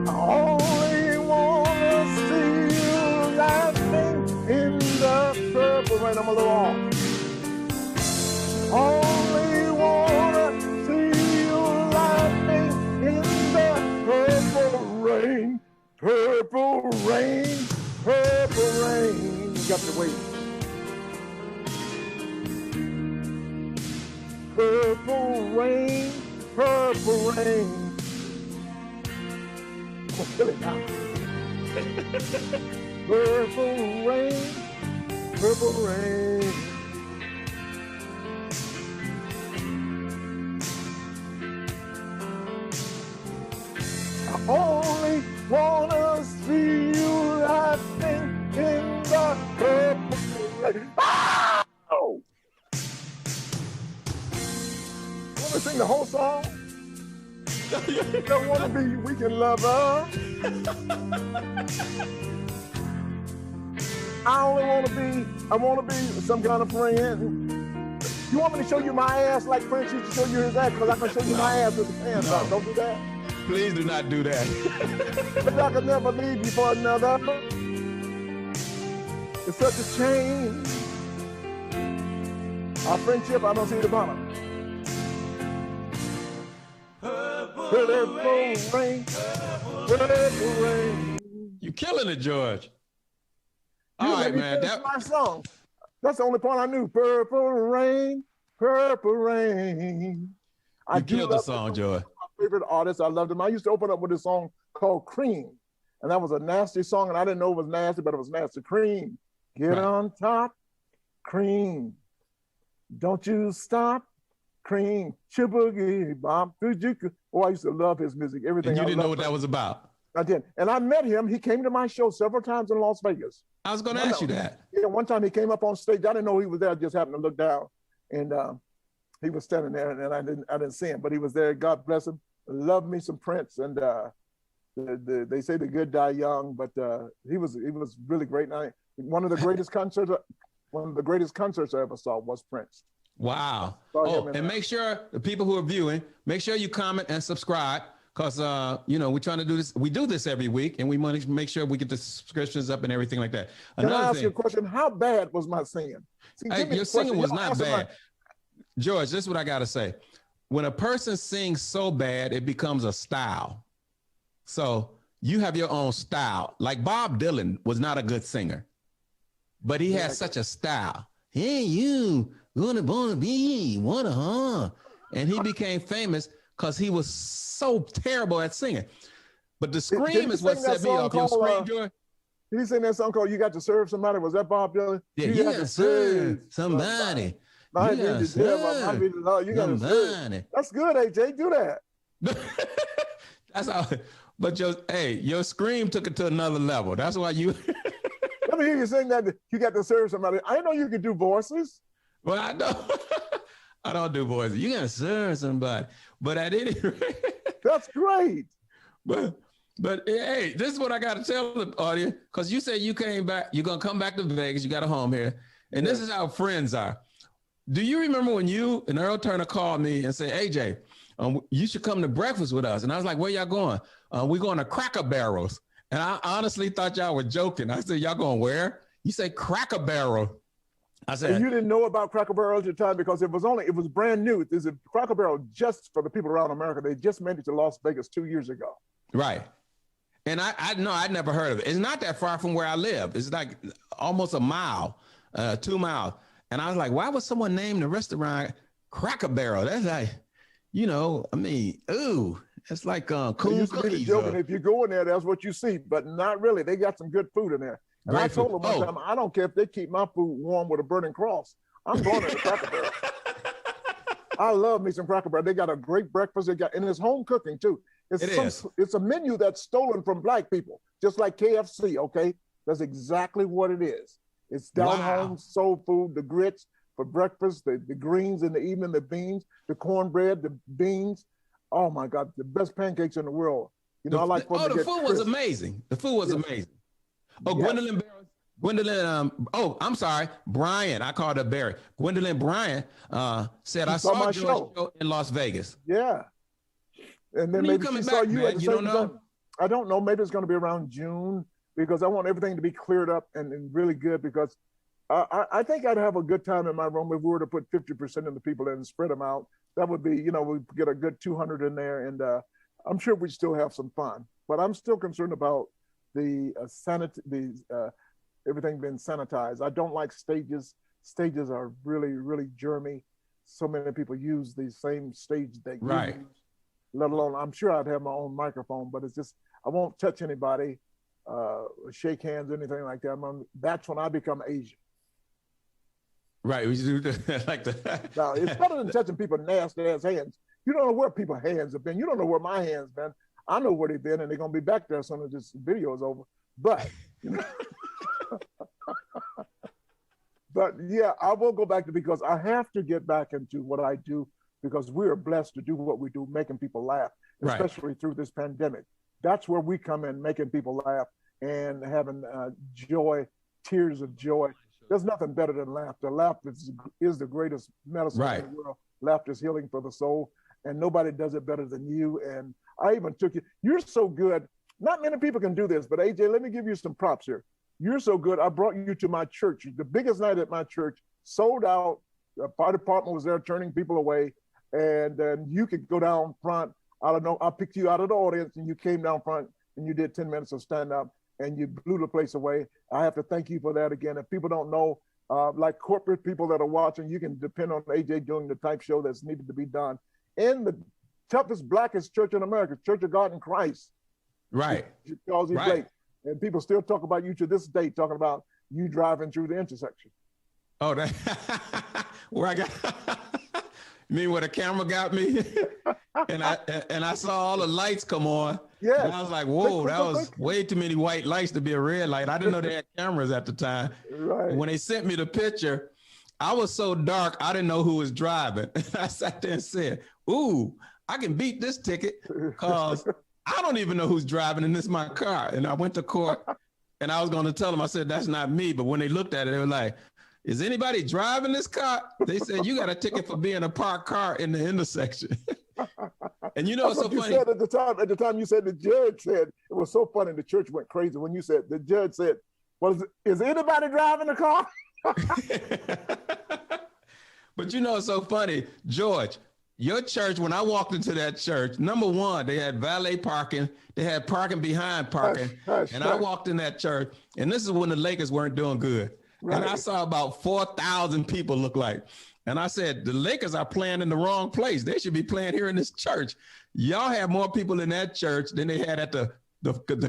I only wanna see you laughing in the purple rain. I'm a little off. Only wanna see you laughing in the purple rain. Purple rain, purple rain. You got to wait. Purple rain, purple rain. I'm gonna kill it now. Purple rain, purple rain. I only wanna see you laughing in the purple rain. Oh! Want to sing the whole song? You don't want to be weekend lover. I want to be some kind of friend. You want me to show you my ass like Prince used to show you his ass? Because I can show you my ass with the pants on. Don't do that. Please do not do that. But I could never leave you for another. It's such a change. Our friendship, I don't see the bottom. Purple rain, purple rain. You killing it, George. All right, man. That's my song. That's the only part I knew. Purple rain, purple rain. You killed the song, George. My favorite artist. I loved him. I used to open up with a song called Cream. And that was a nasty song. And I didn't know it was nasty, but it was nasty. Cream. Get on top. Cream. Don't you stop. Cream. Chiboogie Bomb. Oh, I used to love his music. Everything. And you didn't know what that was about. I did. And I met him. He came to my show several times in Las Vegas. I was going to ask you that. Yeah, one time he came up on stage. I didn't know he was there. I just happened to look down. And he was standing there, and I didn't see him, but he was there. God bless him. Loved me some Prince. And they say the good die young, but he was really great. And one of the greatest concerts I ever saw was Prince. Wow. Oh, and make sure the people who are viewing, make sure you comment and subscribe, because we're trying to do this. We do this every week, and we want to make sure we get the subscriptions up and everything like that. Can I ask you a question? How bad was my singing? See, your singing was not bad. George, this is what I got to say. When a person sings so bad, it becomes a style. So you have your own style. Like Bob Dylan was not a good singer, but he had such a style. Hey, you wanna be, and he became famous because he was so terrible at singing. But the scream is what set me off. Your scream, George? Did he sing that song called "You Got to Serve Somebody"? Was that Bob Dylan? Yeah, you got to serve somebody. You got to serve somebody. That's good, AJ. Do that. That's how. But your scream took it to another level. That's why you. Let me hear you sing that. You got to serve somebody. I know you can do voices. Well, I don't. I don't do voices. You got to serve somebody. But at any rate. That's great. But hey, this is what I got to tell the audience, because you said you came back. You're gonna come back to Vegas. You got a home here, and this is how friends are. Do you remember when you and Earl Turner called me and said, AJ, you should come to breakfast with us? And I was like, where y'all going? We're going to Cracker Barrels. And I honestly thought y'all were joking. I said, y'all going where? You say Cracker Barrel. I said, and you didn't know about Cracker Barrel at the time because it was brand new. There's a Cracker Barrel just for the people around America. They just made it to Las Vegas 2 years ago. Right. And I'd never heard of it. It's not that far from where I live. It's like almost a mile, 2 miles. And I was like, why would someone name the restaurant Cracker Barrel? That's like, ooh. It's like They cool used to be the cookies. joke, and if you go in there, that's what you see. But not really. They got some good food in there. And I Great told food. them one time, I don't care if they keep my food warm with a burning cross. I'm going to the Cracker Barrel. I love me some Cracker Barrel. They got a great breakfast. And it's home cooking too. It's a menu that's stolen from black people, just like KFC. Okay, that's exactly what it is. It's down home soul food, the grits for breakfast, the greens in the evening, the beans, the cornbread, the beans. Oh my God, the best pancakes in the world. You know, I like for them to the get food was amazing. The food was amazing. Oh, Yes. Gwendolyn, I'm sorry, Brian. I called her Barry. Gwendolyn Bryan said, I saw my George show in Las Vegas. Yeah. And then When are you maybe she coming saw back, you man? at the You same don't know? time. I don't know. Maybe it's going to be around June because I want everything to be cleared up and really good because I think I'd have a good time in my room if we were to put 50% of the people in and spread them out. That would be, we'd get a good 200 in there. And I'm sure we'd still have some fun. But I'm still concerned about the everything being sanitized. I don't like stages. Stages are really, really germy. So many people use the same stage that you use, let alone, I'm sure I'd have my own microphone, but it's just, I won't touch anybody, shake hands, anything like that. That's when I become Asian. Right. We should do like that. Now, it's better than touching people's nasty ass hands. You don't know where people's hands have been. You don't know where my hands been. I know where they've been, and they're going to be back there as soon as this video is over. But, but yeah, I will go back to, because I have to get back into what I do because we are blessed to do what we do, making people laugh, especially through this pandemic. That's where we come in, making people laugh and having joy, tears of joy. There's nothing better than laughter. Laughter is the greatest medicine in the world. Laughter is healing for the soul, and nobody does it better than you. And I even took you. You're so good. Not many people can do this, but AJ, let me give you some props here. You're so good. I brought you to my church. The biggest night at my church, sold out. The fire department was there turning people away. And then you could go down front. I don't know. I picked you out of the audience and you came down front and you did 10 minutes of stand up and you blew the place away. I have to thank you for that again. If people don't know, like corporate people that are watching, you can depend on AJ doing the type show that's needed to be done in the toughest, blackest church in America, Church of God in Christ. Right. Because he's great. And people still talk about you to this day, talking about you driving through the intersection. Oh, that where I got you mean where the camera got me? and I saw all the lights come on. Yeah. And I was like, whoa, that was way too many white lights to be a red light. I didn't know they had cameras at the time. Right. And when they sent me the picture, I was so dark, I didn't know who was driving. I sat there and said, ooh, I can beat this ticket because I don't even know who's driving and this is my car. And I went to court and I was going to tell them, I said, that's not me. But when they looked at it, they were like, is anybody driving this car? They said, you got a ticket for being a parked car in the intersection. And you know, it's so funny. Said at the time you said, the judge said, it was so funny. The church went crazy when you said, the judge said, well, is anybody driving the car? But you know, it's so funny, George, your church, when I walked into that church, number one, they had valet parking. They had parking behind parking. And I walked in that church, and this is when the Lakers weren't doing good. Right. And I saw about 4,000 people look like. And I said, the Lakers are playing in the wrong place. They should be playing here in this church. Y'all have more people in that church than they had at the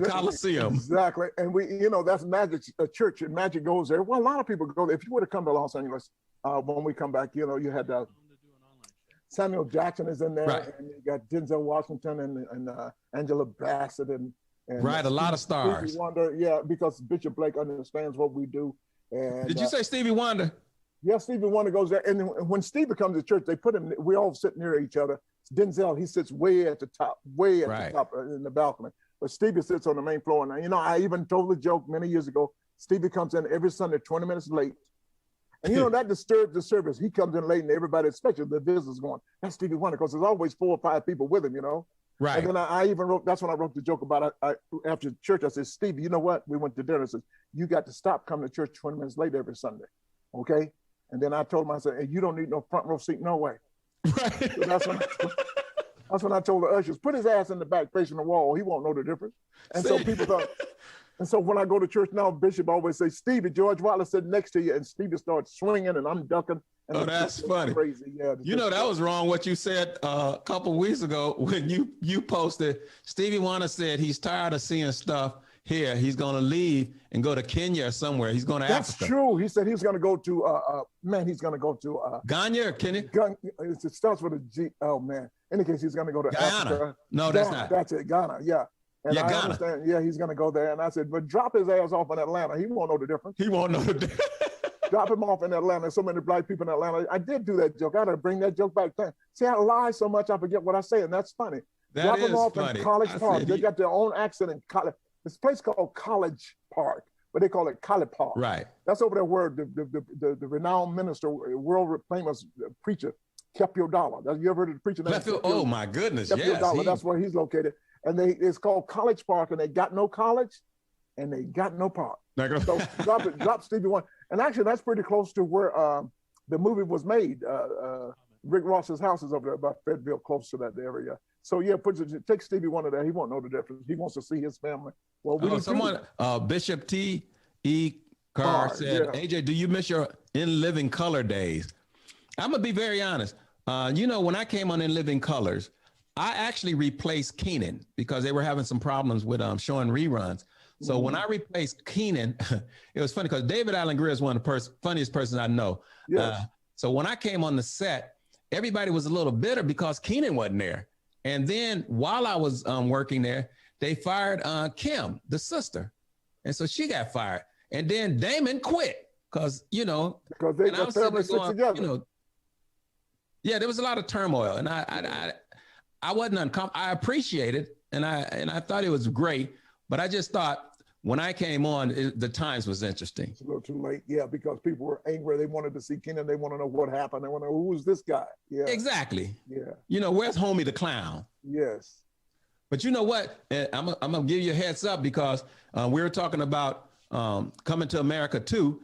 Coliseum. Exactly. And that's Magic church, and Magic goes there. Well, a lot of people go there. If you were to come to Los Angeles, when we come back, you had Samuel Jackson is in there, and you got Denzel Washington and Angela Bassett and a lot of stars. Stevie Wonder, because Bishop Blake understands what we do. And, did you say Stevie Wonder? Yeah, Stevie Wonder goes there. And when Stevie comes to church, they put him, we all sit near each other. Denzel, he sits way at the top in the balcony. But Stevie sits on the main floor. And, I even told the joke many years ago, Stevie comes in every Sunday 20 minutes late. And, that disturbs the service. He comes in late and everybody, especially the visitors, going, that's Stevie Wonder, because there's always 4 or 5 people with him, Right. And then I even wrote, that's when I wrote the joke about it. After church, I said, Stevie, you know what? We went to dinner. I said, you got to stop coming to church 20 minutes late every Sunday. Okay? And then I told him, I said, hey, you don't need no front row seat, no way. Right. So that's when I told the ushers, put his ass in the back facing the wall. He won't know the difference. And so people thought, and so when I go to church now, Bishop always say, Stevie, George Wallace sitting next to you. And Stevie starts swinging and I'm ducking. And Oh, that's funny. Crazy, yeah. You know, that was wrong what you said a couple weeks ago when you posted. Stevie Wonder said he's tired of seeing stuff here. He's going to leave and go to Kenya or somewhere. He's going to Africa. That's true. He said he's going to go to, he's going to go to Ghana or Kenya? It starts with a G. Oh, man. In any case, he's going to go to Ghana. Africa. No, that's not. That's it, Ghana, yeah. And I Ghana. understand, yeah, he's going to go there. And I said, but drop his ass off in Atlanta. He won't know the difference. He won't know the difference. Drop him off in Atlanta. So many black people in Atlanta. I did do that joke. I got to bring that joke back. See, I lie so much, I forget what I say, and that's funny. Drop him off in College Park. They got their own accent in College. This place called College Park, but they call it College Park. Right. That's over there where the renowned minister, world famous preacher, kept your dollar. You ever heard of the preacher? Oh my goodness, yes. Your dollar. That's where he's located. And it's called College Park, and they got no college, and they got no park. So drop Stevie Wonder. And actually, that's pretty close to where the movie was made. Rick Ross's house is over there by Fayetteville, close to that area. So yeah, take Stevie Wonder there. He won't know the difference. He wants to see his family. Well, Bishop T.E. Carr said, yeah. AJ, do you miss your In Living Color days? I'm gonna be very honest. You know, when I came on In Living Colors, I actually replaced Keenan because they were having some problems with showing reruns. So when I replaced Keenan, it was funny because David Allen Greer is one of the funniest persons I know. Yes. So when I came on the set, everybody was a little bitter because Keenan wasn't there. And then while I was working there, they fired Kim, the sister. And so she got fired. And then Damon quit because, you know. Because they got family together. You know, yeah, there was a lot of turmoil. And I wasn't uncomfortable. I appreciate it. And I thought it was great. But I just thought when I came on, the times was interesting. It's a little too late. Yeah, because people were angry. They wanted to see Kenan. They want to know what happened. They want to know who's this guy. Yeah. Exactly. Yeah. You know, where's Homie the Clown? Yes. But you know what? I'm going to give you a heads up because we were talking about Coming to America 2.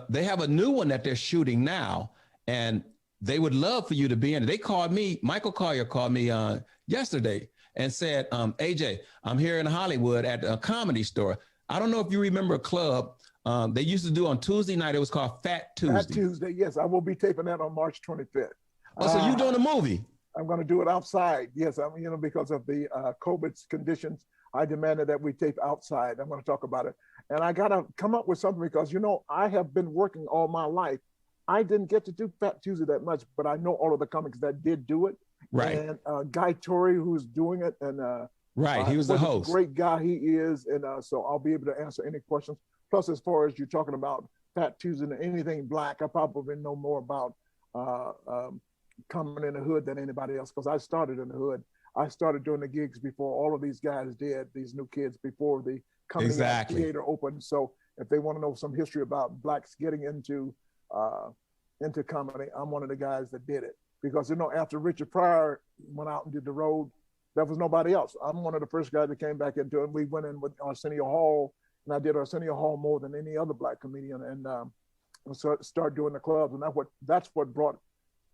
They have a new one that they're shooting now, and they would love for you to be in it. They called me, Michael Collier called me yesterday and said, AJ, I'm here in Hollywood at a Comedy Store. I don't know if you remember a club they used to do on Tuesday night. It was called Fat Tuesday. Fat Tuesday, yes. I will be taping that on March 25th. Oh, so you doing a movie? I'm going to do it outside. Yes, because of the COVID conditions, I demanded that we tape outside. I'm going to talk about it. And I got to come up with something because, I have been working all my life. I didn't get to do Fat Tuesday that much, but I know all of the comics that did do it. Right. And Guy Torrey, who's doing it. And right, he was the host. Great guy he is. And so I'll be able to answer any questions. Plus, as far as you're talking about Fat Tuesday and anything black, I probably know more about coming in the hood than anybody else because I started in the hood. I started doing the gigs before all of these guys did, these new kids, before the comedy theater opened. So if they want to know some history about blacks getting into comedy, I'm one of the guys that did it. Because, after Richard Pryor went out and did the road, there was nobody else. I'm one of the first guys that came back into it. We went in with Arsenio Hall, and I did Arsenio Hall more than any other black comedian, and started doing the clubs. And that's what brought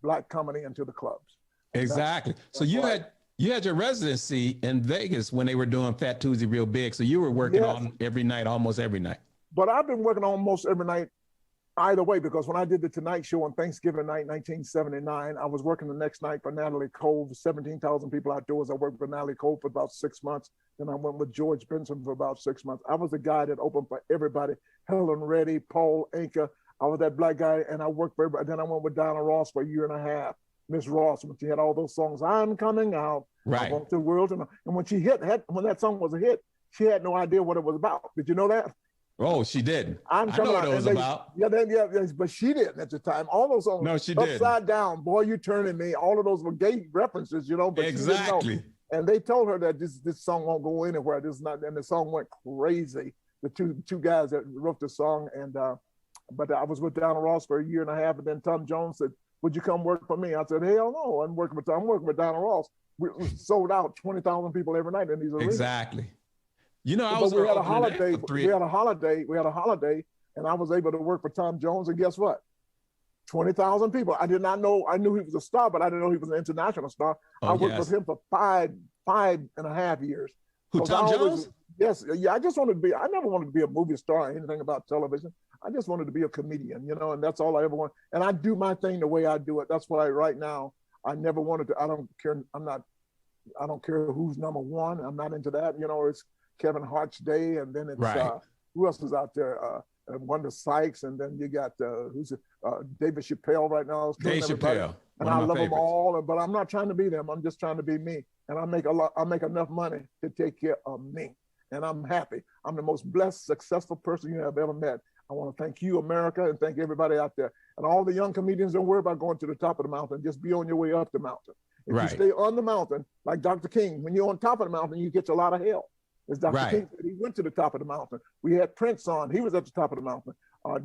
black comedy into the clubs. Exactly. So you had your residency in Vegas when they were doing Fat Tuesday real big. So you were working on every night, almost every night. But I've been working almost every night either way, because when I did the Tonight Show on Thanksgiving night, 1979, I was working the next night for Natalie Cole, 17,000 people outdoors. I worked for Natalie Cole for about 6 months. Then I went with George Benson for about 6 months. I was the guy that opened for everybody. Helen Reddy, Paul Anka. I was that black guy, and I worked for everybody. Then I went with Donna Ross for a year and a half. Miss Ross, when she had all those songs, I'm coming out, right, I want the world to know. And when she when that song was a hit, she had no idea what it was about. Did you know that? Oh, she did. I know what it was about. Yeah, but she didn't at the time. All those songs. No, she did. Upside Down, Boy, You Turning Me. All of those were gay references, but exactly. She didn't know. And they told her that this song won't go anywhere. This is not. And the song went crazy. The two guys that wrote the song, and but I was with Donna Ross for a year and a half, and then Tom Jones said, "Would you come work for me?" I said, "Hell no, I'm working with Donna Ross." We sold out 20,000 people every night in these arenas. Exactly. We had a holiday. We had a holiday, and I was able to work for Tom Jones. And guess what? 20,000 people. I did not know. I knew he was a star, but I didn't know he was an international star. I worked with him for five and a half years. Who, Tom Jones? Yes. Yeah. I never wanted to be a movie star or anything about television. I just wanted to be a comedian, you know, and that's all I ever want. And I do my thing the way I do it. That's what right now, I never wanted to, I don't care. I don't care who's number one. I'm not into that. You know, it's Kevin Hart's day. And then it's, who else is out there? Wanda Sykes. And then you got, David Chappelle right now. Dave Chappelle. And I love them all, but I'm not trying to be them. I'm just trying to be me. And I make enough money to take care of me. And I'm happy. I'm the most blessed, successful person you have ever met. I want to thank you, America, and thank everybody out there. And all the young comedians, don't worry about going to the top of the mountain. Just be on your way up the mountain. If you stay on the mountain, like Dr. King, when you're on top of the mountain, you get a lot of help. As Dr. King said, he went to the top of the mountain. We had Prince on. He was at the top of the mountain.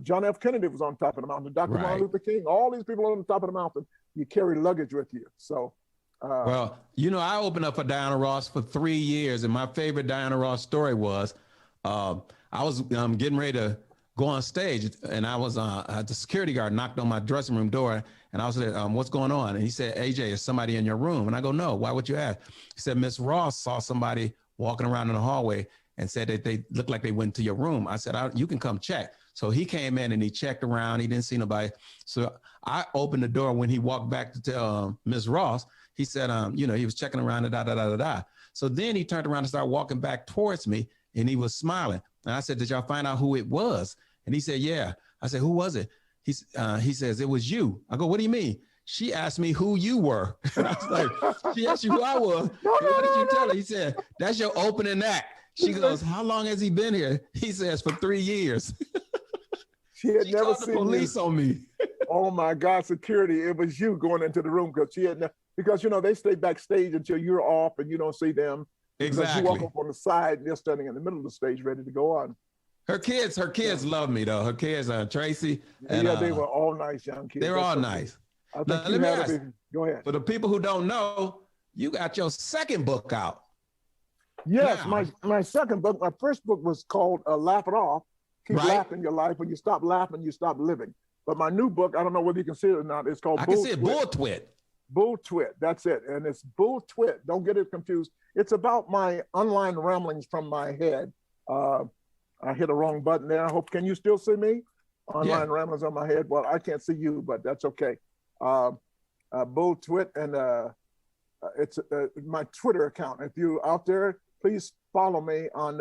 John F. Kennedy was on top of the mountain. Dr. Martin Luther King, all these people on the top of the mountain, you carry luggage with you. So, well, you know, I opened up for Diana Ross for 3 years, and my favorite Diana Ross story was I was getting ready to go on stage, and I was the security guard knocked on my dressing room door, and I was like, what's going on? And he said, AJ, is somebody in your room? And I go, no, why would you ask? He said, Miss Ross saw somebody walking around in the hallway and said that they looked like they went to your room. I said, you can come check. So he came in and he checked around. He didn't see nobody. So I opened the door. When he walked back to tell Miss Ross, he said, you know, he was checking around, So then he turned around and started walking back towards me, and he was smiling. And I said, did y'all find out who it was? And he said, yeah. I said, who was it? He says, it was you. I go, what do you mean? She asked me who you were. And I was like, she asked you who I was. What did you tell her? He said, that's your opening act. She goes, how long has he been here? He says, for 3 years. She had never seen the police on me. Oh my God, security. It was you going into the room because you know, they stay backstage until you're off and you don't see them. Exactly. You walk up on the side and they're standing in the middle of the stage ready to go on. Her kids love me though. Her kids, Tracy. And, yeah, they were all nice young kids. They were all nice. Now, let me ask, go ahead. For the people who don't know, you got your second book out. Yes, my second book, my first book was called Laugh It Off. Keep laughing your life. When you stop laughing, you stop living. But my new book, I don't know whether you can see it or not, it's called I can see it, Bull Twit. Bull Twit, that's it. And it's Bull Twit. Don't get it confused. It's about my online ramblings from my head. I hit a wrong button there. Can you still see me? Online ramblings on my head. Well, I can't see you, but that's okay. Bull Twit, and it's my Twitter account. If you're out there, please follow me on,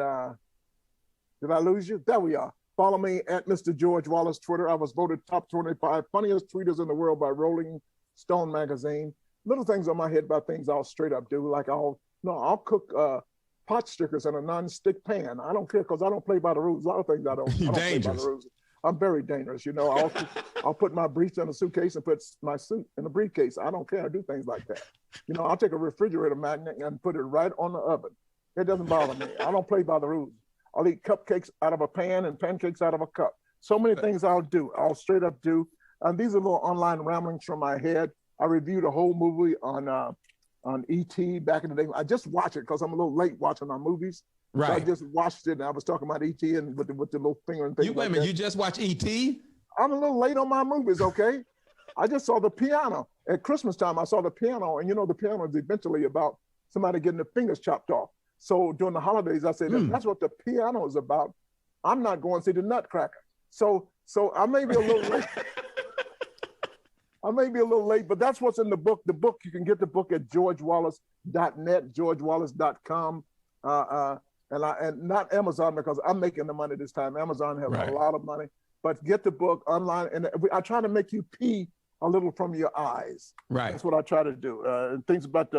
did I lose you? There we are. Follow me at Mr. George Wallace Twitter. I was voted top 25 funniest tweeters in the world by Rolling Stone magazine. Little things on my head about things I'll straight up do. Like I'll cook pot stickers in a non-stick pan. I don't care because I don't play by the rules. A lot of things I don't play by the rules. I'm very dangerous, you know. I'll put my briefs in a suitcase and put my suit in a briefcase. I don't care. I do things like that. You know, I'll take a refrigerator magnet and put it right on the oven. It doesn't bother me. I don't play by the rules. I'll eat cupcakes out of a pan and pancakes out of a cup. So many things I'll do. I'll straight up do. And these are little online ramblings from my head. I reviewed a whole movie on E.T. back in the day. I just watched it because I'm a little late watching my movies. Right. So I just watched it and I was talking about E.T. and with the little finger and things. Wait a minute, you just watched E.T.? I'm a little late on my movies, okay? I just saw the piano. At Christmas time, I saw the piano, and you know the piano is eventually about somebody getting their fingers chopped off. So during the holidays, I said, that's what the piano is about. I'm not going to see the Nutcracker. So I may be a little late. I may be a little late, but that's what's in the book. The book, you can get the book at georgewallace.net, georgewallace.com, and not Amazon, because I'm making the money this time. Amazon has a lot of money, but get the book online. And I try to make you pee a little from your eyes. Right. That's what I try to do. Things about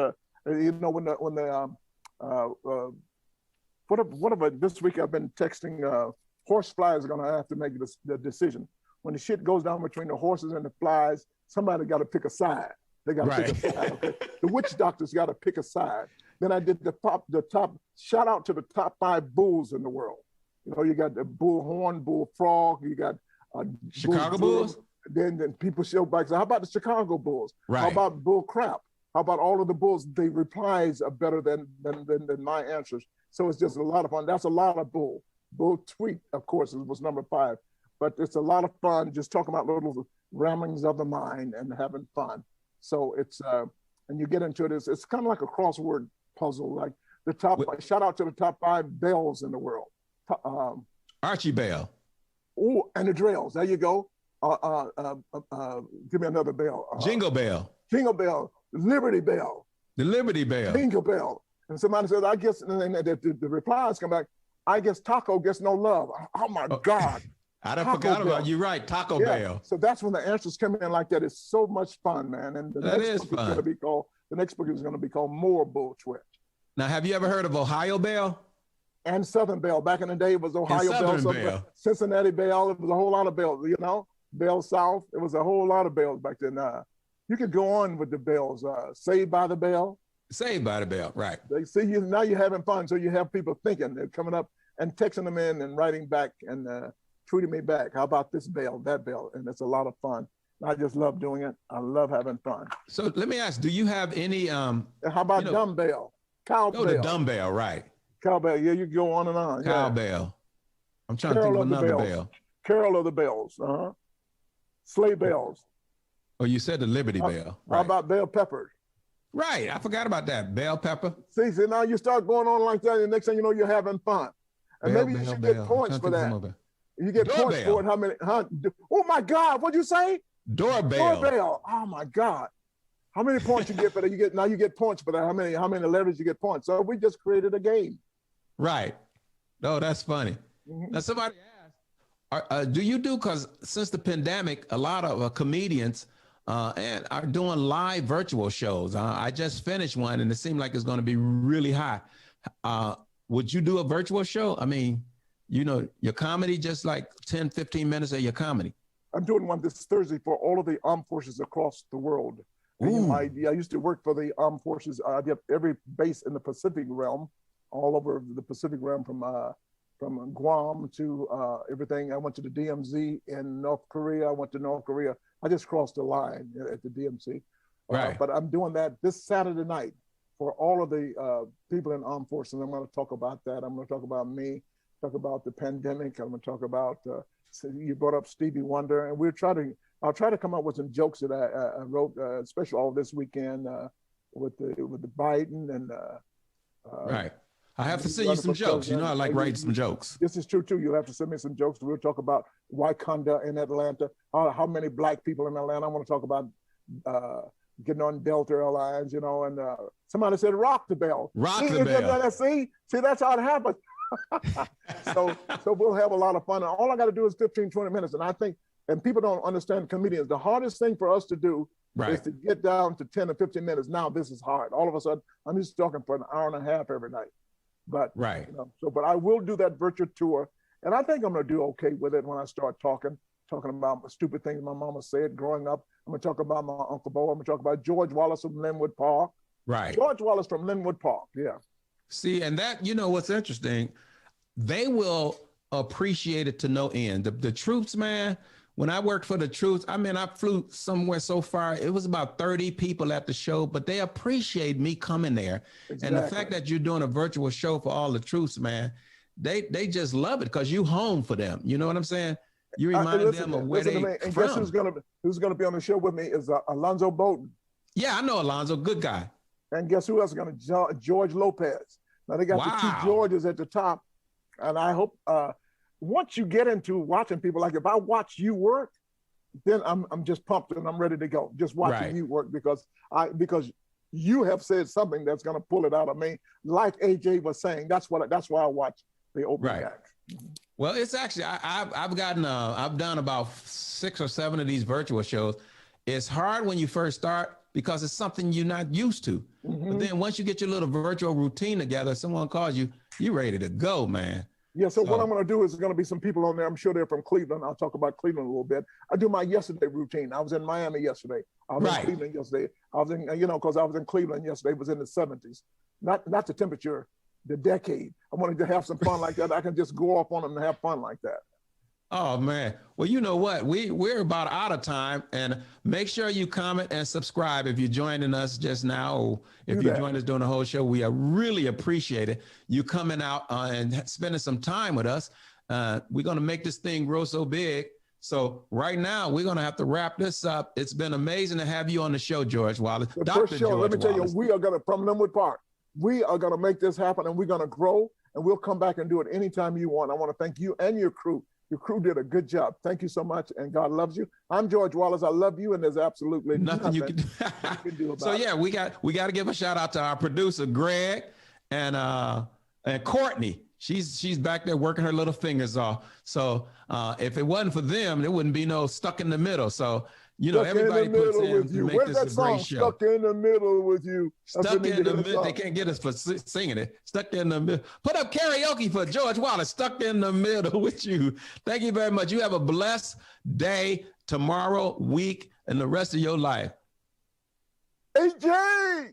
this week I've been texting, horse flies are going to have to make the decision. When the shit goes down between the horses and the flies, somebody got to pick a side. They got to pick a side. Okay? The witch doctors got to pick a side. Then I did the top, shout out to the top 5 bulls in the world. You know, you got the bullhorn, bullfrog, you got Chicago Bulls. Then people show back. So how about the Chicago Bulls? Right. How about bull crap? How about all of the bulls? The replies are better than my answers. So it's just a lot of fun. That's a lot of bull. Bull tweet, of course, was number 5. But it's a lot of fun just talking about little ramblings of the mind and having fun. So it's, and you get into it, it's kind of like a crossword puzzle, like shout out to the top 5 bells in the world. Archie Bell. Oh, and the drills. There you go. Give me another bell. Jingle bell. Jingle bell. Liberty bell. The Liberty Bell. Jingle bell. And somebody says, I guess, and the replies come back, I guess taco gets no love. Oh my God. I done forgot about you. Right. Taco Bell. So that's when the answers come in like that. It's so much fun, man. And the next book is going to be called More Bull Twitch. Now, have you ever heard of Ohio Bell? And Southern Bell. Back in the day, it was Ohio Bell, Cincinnati Bell. It was a whole lot of bells, you know, Bell South. It was a whole lot of bells back then. You could go on with the bells. Saved by the Bell. Saved by the Bell, right. They see you, now you're having fun. So you have people thinking, they're coming up and texting them in and writing back and tweeting me back. How about this bell, that bell? And it's a lot of fun. I just love doing it. I love having fun. So let me ask, do you have any... how about dumbbell? Cowbell. Oh, the dumbbell, right. Cowbell, yeah, you go on and on. Cowbell. I'm trying to think of another bell. Carol of the Bells, sleigh bells. Oh, you said the Liberty Bell. Right. How about bell peppers? Right, I forgot about that, bell pepper. See, now you start going on like that, and the next thing you know, you're having fun. And maybe you should get points for that. You get points for it, how many, oh my God, what'd you say? Doorbell. Doorbell, oh my God. How many points you get for that? Now you get points for that. How many letters you get points? So we just created a game. Right. Oh, that's funny. Now somebody asked, do you do, because since the pandemic, a lot of comedians and are doing live virtual shows. I just finished one and it seemed like it's going to be really high. Would you do a virtual show? I mean, you know, your comedy, just like 10, 15 minutes of your comedy. I'm doing one this Thursday for all of the armed forces across the world. I used to work for the armed forces. I did every base in the Pacific realm, all over the Pacific realm, from Guam to everything. I went to the DMZ in North Korea. I went to North Korea. I just crossed the line at the DMZ. Right. But I'm doing that this Saturday night for all of the people in armed forces. I'm going to talk about that. I'm going to talk about me, talk about the pandemic. I'm going to talk about, you brought up Stevie Wonder, and I'll try to come up with some jokes that I wrote, especially all this weekend with the Biden and. Right. I have to send you some jokes. You know, I like writing some jokes. This is true too. You'll have to send me some jokes. We'll talk about Wakanda in Atlanta. How many Black people in Atlanta? I want to talk about getting on Delta Airlines, you know, and somebody said rock the bell. Rock the bell. See, that's how it happens. so we'll have a lot of fun. And all I got to do is 15, 20 minutes. And I think, and people don't understand comedians, the hardest thing for us to do is to get down to 10 or 15 minutes. Now this is hard. All of a sudden, I'm just talking for an hour and a half every night. But you know, but I will do that virtual tour, and I think I'm going to do okay with it when I start talking about stupid things my mama said growing up. I'm going to talk about my Uncle Bo. I'm going to talk about George Wallace from Linwood Park. Right. George Wallace from Linwood Park. Yeah. See, and that, you know, what's interesting, they will appreciate it to no end. The troops, man. When I worked for the troops, I mean, I flew somewhere so far. It was about 30 people at the show, but they appreciate me coming there. Exactly. And the fact that you're doing a virtual show for all the troops, man, they just love it because you home for them. You know what I'm saying? You remind them of where they from. And guess who's gonna be on the show with me is Alonzo Bolton. Yeah, I know Alonzo, good guy. And guess who else is gonna? George Lopez. Now they got the two Georges at the top, and I hope. Once you get into watching people, like if I watch you work, then I'm just pumped and I'm ready to go. Just watching you work because you have said something that's going to pull it out of me. Like AJ was saying, that's why I watch the opening act. Well, it's actually I've done about 6 or 7 of these virtual shows. It's hard when you first start because it's something you're not used to. But then once you get your little virtual routine together, someone calls you, you're ready to go, man. Yeah, so what I'm going to do is going to be some people on there. I'm sure they're from Cleveland. I'll talk about Cleveland a little bit. I do my yesterday routine. I was in Miami yesterday. I was in Cleveland yesterday. I was in, because I was in Cleveland yesterday. It was in the 70s. Not the temperature, the decade. I wanted to have some fun like that. I can just go off on them and have fun like that. Oh, man. Well, you know what? We're about out of time. And make sure you comment and subscribe if you're joining us just now. Or if you joined us during the whole show, we really appreciate it. You coming out and spending some time with us. We're going to make this thing grow so big. So right now, we're going to have to wrap this up. It's been amazing to have you on the show, George Wallace. The first show, let me tell you, we are going to, from Linwood Park, we are going to make this happen and we're going to grow and we'll come back and do it anytime you want. I want to thank you and your crew, Your crew did a good job. Thank you so much, and God loves you. I'm George Wallace. I love you, and there's absolutely nothing you can do about it. So yeah, we got to give a shout out to our producer Greg and Courtney. She's back there working her little fingers off. So if it wasn't for them, there wouldn't be no Stuck in the Middle. So everybody puts in to make this a great show. Stuck in the middle with you. Stuck in the middle. They can't get us for singing it. Stuck in the middle. Put up karaoke for George Wallace. Stuck in the middle with you. Thank you very much. You have a blessed day, tomorrow, week, and the rest of your life. AJ!